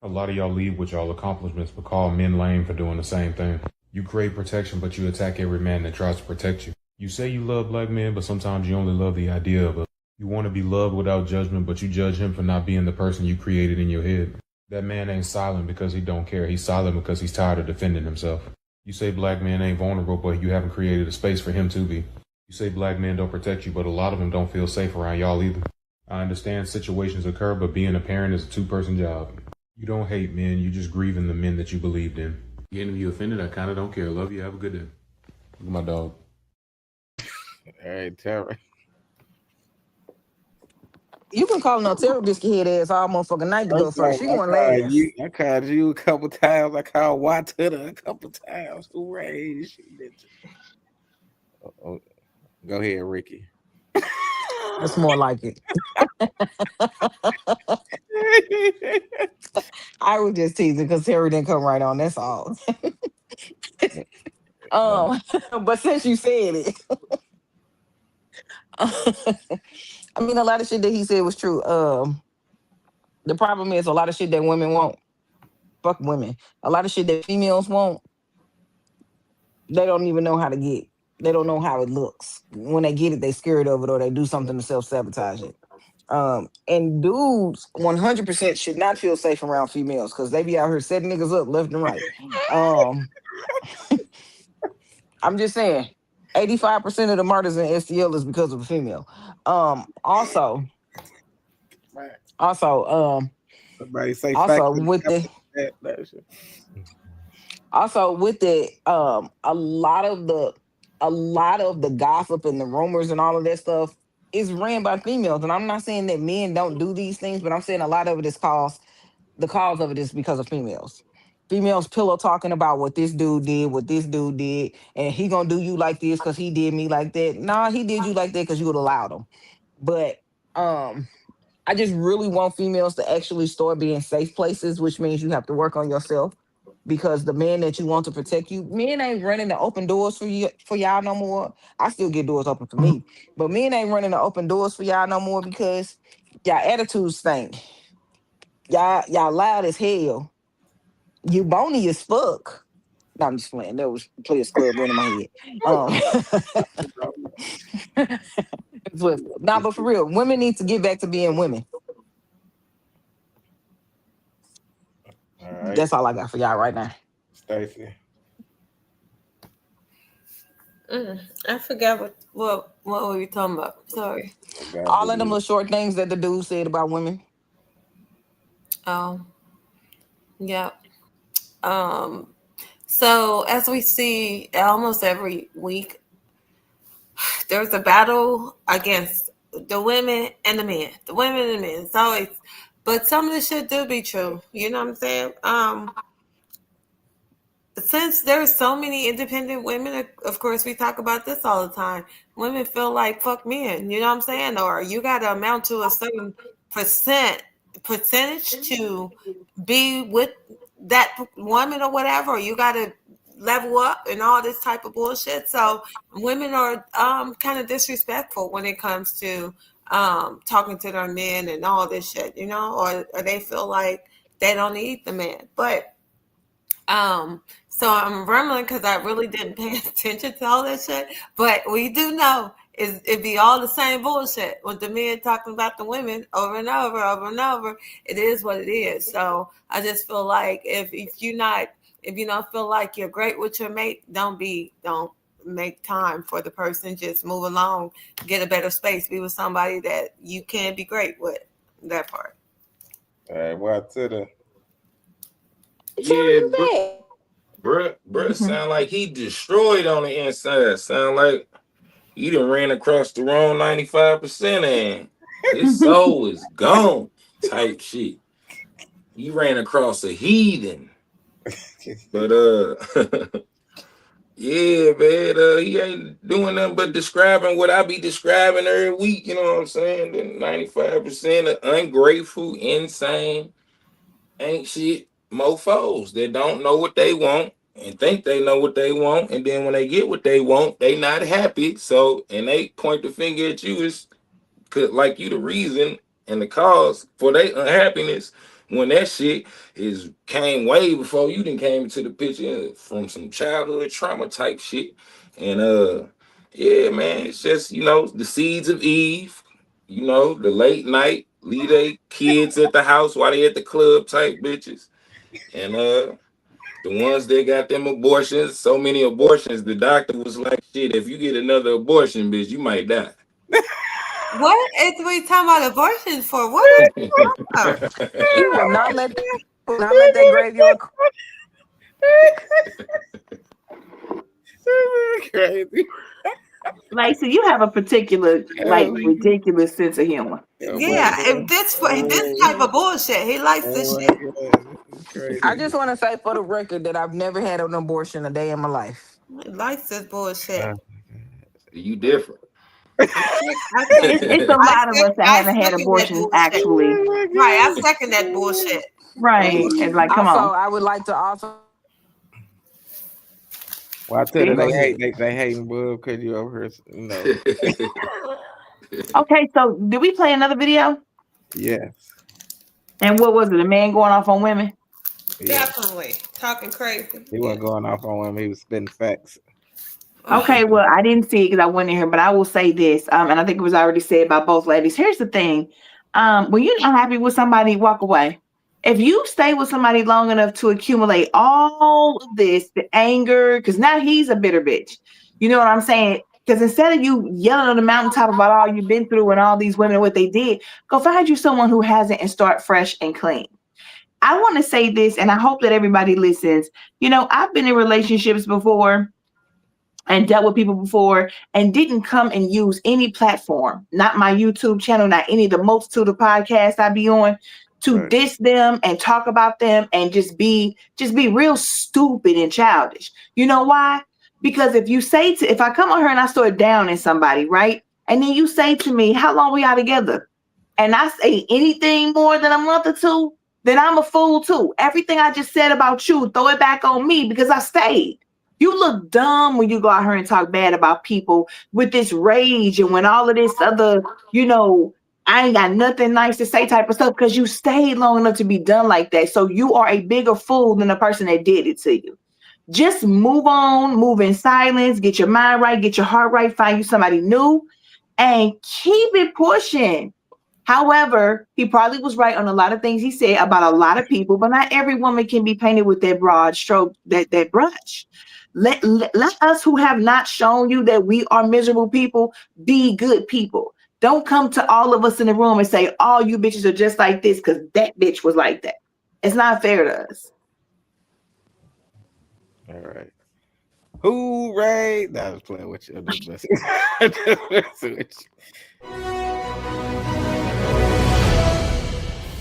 A lot of y'all leave with y'all accomplishments, but call men lame for doing the same thing. You crave protection, but you attack every man that tries to protect you. You say you love black men, but sometimes you only love the idea of it. You want to be loved without judgment, but you judge him for not being the person you created in your head. That man ain't silent because he don't care. He's silent because he's tired of defending himself. You say black men ain't vulnerable, but you haven't created a space for him to be. You say black men don't protect you, but a lot of them don't feel safe around y'all either. I understand situations occur, but being a parent is a two-person job. You don't hate men, you just grieving the men that you believed in. Getting you offended, I kind of don't care. Love you, have a good day. Look at my dog. All right, Tara. You been calling on Terry biscuit head ass all motherfucking night to go first. She going last. I called you a couple times. I called Y Twitter a couple times. Hooray! Oh, go ahead, Ricky. That's more like it. I was just teasing because Terry didn't come right on. That's all. But since you said it, I mean, a lot of shit that he said was true. The problem is a lot of shit that women want. Fuck women. A lot of shit that females want, they don't even know how to get. They don't know how it looks. When they get it, they scared of it or they do something to self-sabotage it. And dudes 100% should not feel safe around females because they be out here setting niggas up left and right. I'm just saying, 85% of the murders in STL is because of a female. Also, somebody say with the a lot of the gossip and the rumors and all of that stuff is ran by females. And I'm not saying that men don't do these things, but I'm saying a lot of it is the cause of it is because of females. Females pillow talking about what this dude did, and he gonna do you like this because he did me like that. Nah, he did you like that because you would allowed him. But I just really want females to actually start being safe places, which means you have to work on yourself. Because the man that you want to protect you, men ain't running to open doors for y'all no more. I still get doors open for me, but men ain't running to open doors for y'all no more because y'all attitudes stink. Y'all loud as hell. You bony as fuck. No, I'm just playing. That was Players Club running my head. But for real, women need to get back to being women. All right. That's all I got for y'all right now. Stacey. I forgot what were we talking about? Sorry. All of them little short things that the dude said about women. Oh, yeah. So as we see almost every week, there's a battle against the women and the men. The women and the men. It's always, but some of this shit do be true. You know what I'm saying? Since there's so many independent women, of course, we talk about this all the time. Women feel like fuck men, you know what I'm saying? Or you got to amount to a certain percentage to be with that woman or whatever. Or you got to level up and all this type of bullshit. So women are kind of disrespectful when it comes to talking to their men and all this shit, you know, or they feel like they don't need the man, but. So I'm rambling because I really didn't pay attention to all that shit. But we do know is it be all the same bullshit with the men talking about the women over and over. It is what it is. So I just feel like if you don't feel like you're great with your mate, don't make time for the person. Just move along, get a better space, be with somebody that you can be great with. That part. All right, well, to the bruh, sound like he destroyed on the inside. Sound like he done ran across the wrong 95% and his soul is gone type shit. He ran across a heathen. But yeah, man, he ain't doing nothing but describing what I be describing every week, you know what I'm saying? The 95% of ungrateful, insane, ain't shit mofos that don't know what they want and think they know what they want, and then when they get what they want, they not happy. So, and they point the finger at you as like you the reason and the cause for their unhappiness when that shit came way before you done came into the picture from some childhood trauma type shit. And yeah, man, it's just, you know, the seeds of Eve, you know, the late night, leave their kids at the house while they at the club type bitches. And the ones that got them abortions, so many abortions, the doctor was like, shit, if you get another abortion, bitch, you might die. What is we talking about abortions for? What are you talking about? You will not let that graveyard. Crazy. Lacey, you have a particular, like, ridiculous sense of humor. Yeah, if this type of bullshit, he likes this shit. I just want to say for the record that I've never had an abortion a day in my life. He likes this bullshit. You different. It's a lot of us that haven't had abortions, actually. Right, I second that bullshit. Right, and like, come also, on. I would like to also. Well, I tell you, they hating Bub because you over here, you know. Okay, so did we play another video? Yes. And what was it? A man going off on women? Definitely talking crazy. He wasn't going off on women. He was spitting facts. Okay, well, I didn't see it because I wasn't in here, but I will say this, and I think it was already said by both ladies. Here's the thing: when you're not happy with somebody, walk away. If you stay with somebody long enough to accumulate all of this, the anger, because now he's a bitter bitch. You know what I'm saying? Because instead of you yelling on the mountaintop about all you've been through and all these women and what they did, go find you someone who hasn't and start fresh and clean. I want to say this, and I hope that everybody listens. You know, I've been in relationships before and dealt with people before and didn't come and use any platform, not my YouTube channel, not any of the multitude of podcasts I be on, to diss them and talk about them and just be real stupid and childish. You know why? Because if I come on here and I start downing somebody, right? And then you say to me, how long we are together? And I say anything more than a month or two, then I'm a fool too. Everything I just said about you, throw it back on me because I stayed. You look dumb when you go out here and talk bad about people with this rage and when all of this other, you know, I ain't got nothing nice to say type of stuff because you stayed long enough to be done like that. So you are a bigger fool than the person that did it to you. Just move on, move in silence, get your mind right, get your heart right, find you somebody new, and keep it pushing. However, he probably was right on a lot of things he said about a lot of people, but not every woman can be painted with that broad stroke, that brush. Let us who have not shown you that we are miserable people be good people. Don't come to all of us in the room and say, all you bitches are just like this because that bitch was like that. It's not fair to us. All right. Hooray! Nah, I was playing with you. I'm just messing with you.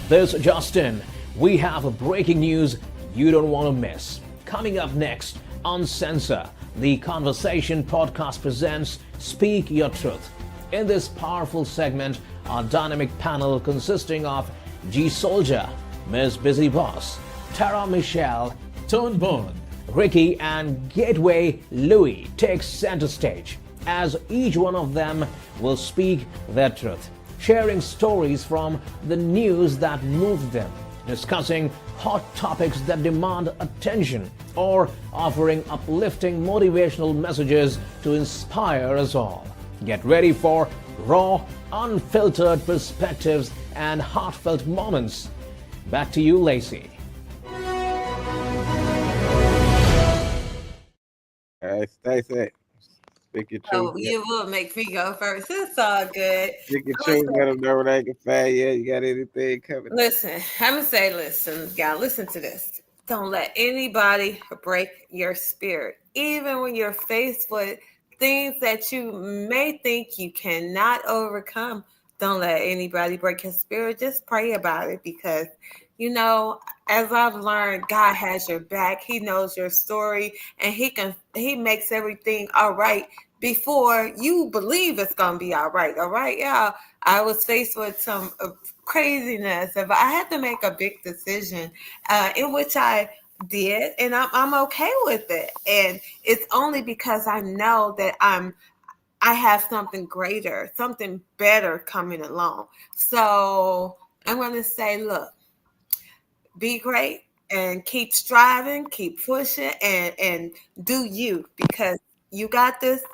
This is Justin. We have breaking news you don't want to miss. Coming up next, UnCensor, the Conversation podcast presents Speak Your Truth. In this powerful segment, our dynamic panel consisting of G Soldier, Ms. Busy Boss, Tara Michelle, Tone Bone, Ricky, and Gateway Louie takes center stage as each one of them will speak their truth, sharing stories from the news that moved them, discussing hot topics that demand attention, or offering uplifting motivational messages to inspire us all. Get ready for raw, unfiltered perspectives and heartfelt moments. Back to you, Lacey. All right, Stacey. Speak your truth. Oh, you will make me go first. It's all good. Speak your truth. Let them know they can find you. You got anything coming? Listen, I'm gonna say, y'all, listen to this. Don't let anybody break your spirit, even when you're faced with things that you may think you cannot overcome. Don't let anybody break your spirit. Just pray about it because, you know, as I've learned, God has your back. He knows your story, and He makes everything all right before you believe it's gonna be all right. All right, yeah. I was faced with some craziness. If I had to make a big decision, in which I did, and I'm okay with it, and it's only because I know that I have something greater, something better coming along. So I'm going to say, look, be great and keep striving, keep pushing, and do you, because you got this.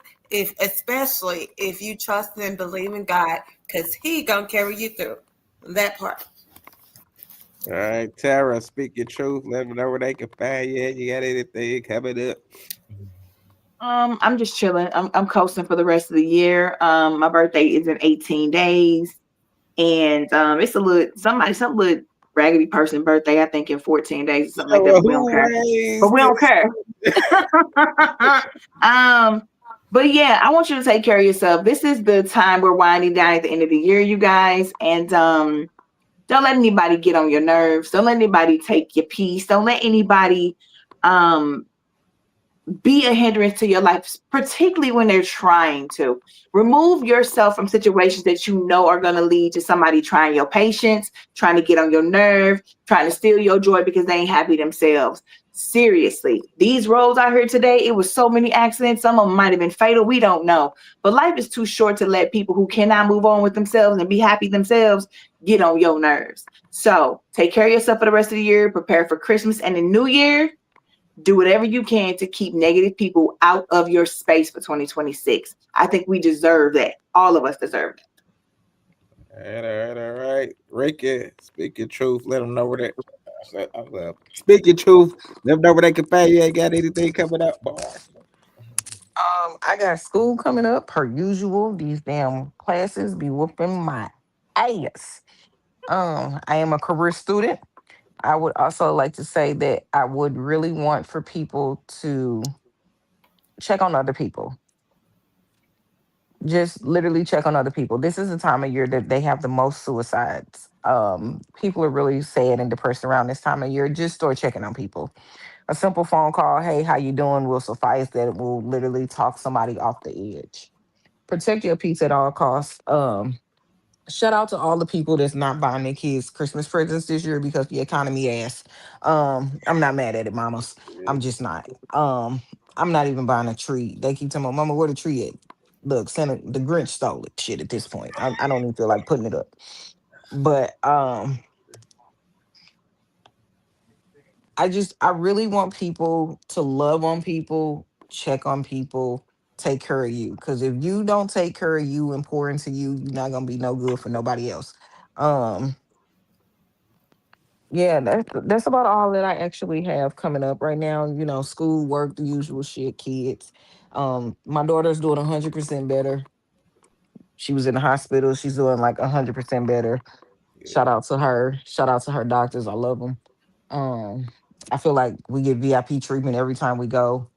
Especially if you trust and believe in God, because He gonna carry you through that part. All right, Tara, speak your truth. Let them know where they can find you. You got anything coming up? I'm just chilling. I'm coasting for the rest of the year. My birthday is in 18 days, and it's some little raggedy person birthday. I think in 14 days or something like that. But we don't care. But yeah, I want you to take care of yourself. This is the time we're winding down at the end of the year, you guys. And don't let anybody get on your nerves. Don't let anybody take your peace. Don't let anybody be a hindrance to your life, particularly when they're trying to. Remove yourself from situations that you know are going to lead to somebody trying your patience, trying to get on your nerve, trying to steal your joy because they ain't happy themselves. Seriously, these roads out here today, it was so many accidents. Some of them might have been fatal. We don't know. But life is too short to let people who cannot move on with themselves and be happy themselves get on your nerves. So take care of yourself for the rest of the year. Prepare for Christmas and the New Year. Do whatever you can to keep negative people out of your space for 2026. I think we deserve that. All of us deserve it. All right. Ricky, speak your truth. Let them know where that. Speak your truth. Let them know where they can find you. Ain't got anything coming up, boss. I got school coming up per usual. These damn classes be whooping my ass. I am a career student. I would also like to say that I would really want for people to check on other people. Just literally check on other people. This is the time of year that they have the most suicides. People are really sad and depressed around this time of year. Just start checking on people. A simple phone call, hey, how you doing, will suffice. That will literally talk somebody off the edge. Protect your peace at all costs. Shout out to all the people that's not buying their kids Christmas presents this year because the economy ass. I'm not mad at it, mamas. I'm just not. I'm not even buying a tree. They keep telling me, Mama, where the tree at? Look, Santa, the Grinch stole it. Shit, at this point, I don't even feel like putting it up. But I really want people to love on people, check on people, take care of you. Because if you don't take care of you and pour into you, you're not gonna be no good for nobody else. Yeah, that's about all that I actually have coming up right now. You know, school, work, the usual shit, kids. My daughter's doing 100% better. She was in the hospital. She's doing like 100% better. Shout out to her. Shout out to her doctors. I love them. I feel like we get VIP treatment every time we go,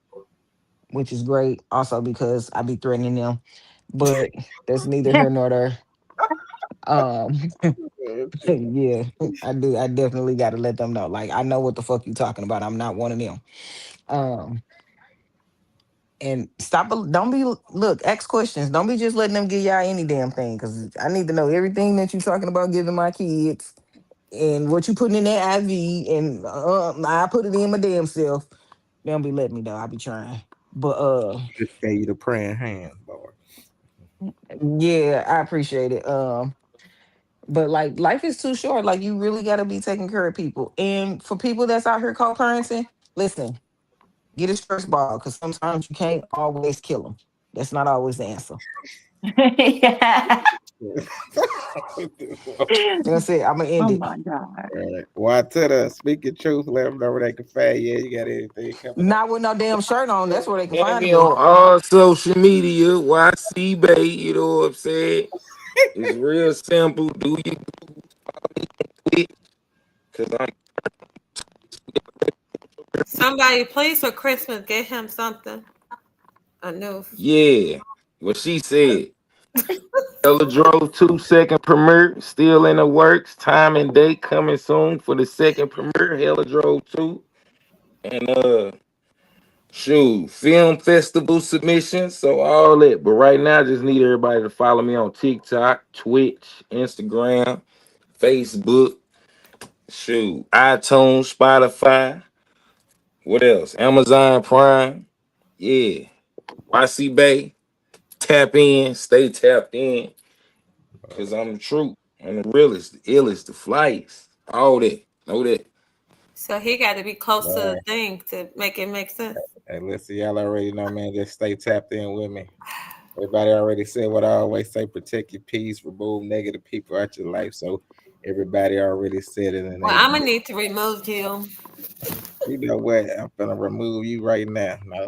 which is great. Also because I be threatening them, but that's neither here nor there. Um, yeah, I do. I definitely got to let them know. Like, I know what the fuck you talking about. I'm not one of them. Um, and stop. Don't be look. Ask questions. Don't be just letting them give y'all any damn thing. Cause I need to know everything that you talking about giving my kids and what you putting in that IV. And I put it in my damn self. They don't be letting me know. I be trying. But Just gave you the praying hand, boy. yeah, I appreciate it. But like life is too short. Like you really gotta be taking care of people. And for people that's out here co-parenting, listen, get a stress ball because sometimes you can't always kill them. That's not always the answer. yeah. That's it. I'm gonna end it. My God. Right. Why to the speak your truth? Let them know where they can find you. You got anything coming Not with no damn shirt on. That's where they can find Me me. on all social media, YC Bay, you know what I'm saying? It's real simple. Do you because I'm Somebody, please, for Christmas, get him something. I know. yeah. What she said. Ella drove 2-second premiere, still in the works. Time and date coming soon for the second premiere. Hella drove 2. And shoot, film festival submissions. So all that. But right now, I just need everybody to follow me on TikTok, Twitch, Instagram, Facebook, shoot, iTunes, Spotify. What else? Amazon Prime. Yeah. YC Bay. Tap in, stay tapped in. Cause I'm the truth. I'm the realest, the illest, the flyest. All that. Know that. So he got to be close to the Right. thing to make it make sense. Hey, listen, y'all already know, man. Just stay tapped in with me. Everybody already said what I always say: protect your peace, remove negative people out your life. So everybody already said it, and Well, I'm gonna need to remove you. you know what? I'm gonna remove you right now. No.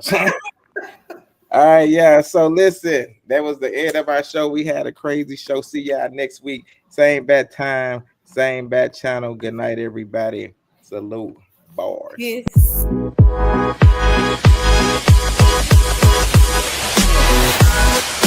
All right, yeah. So listen, that was the end of our show. We had a crazy show. See y'all next week. Same bad time, same bad channel. Good night, everybody. Salute, bars. Yes. Bye.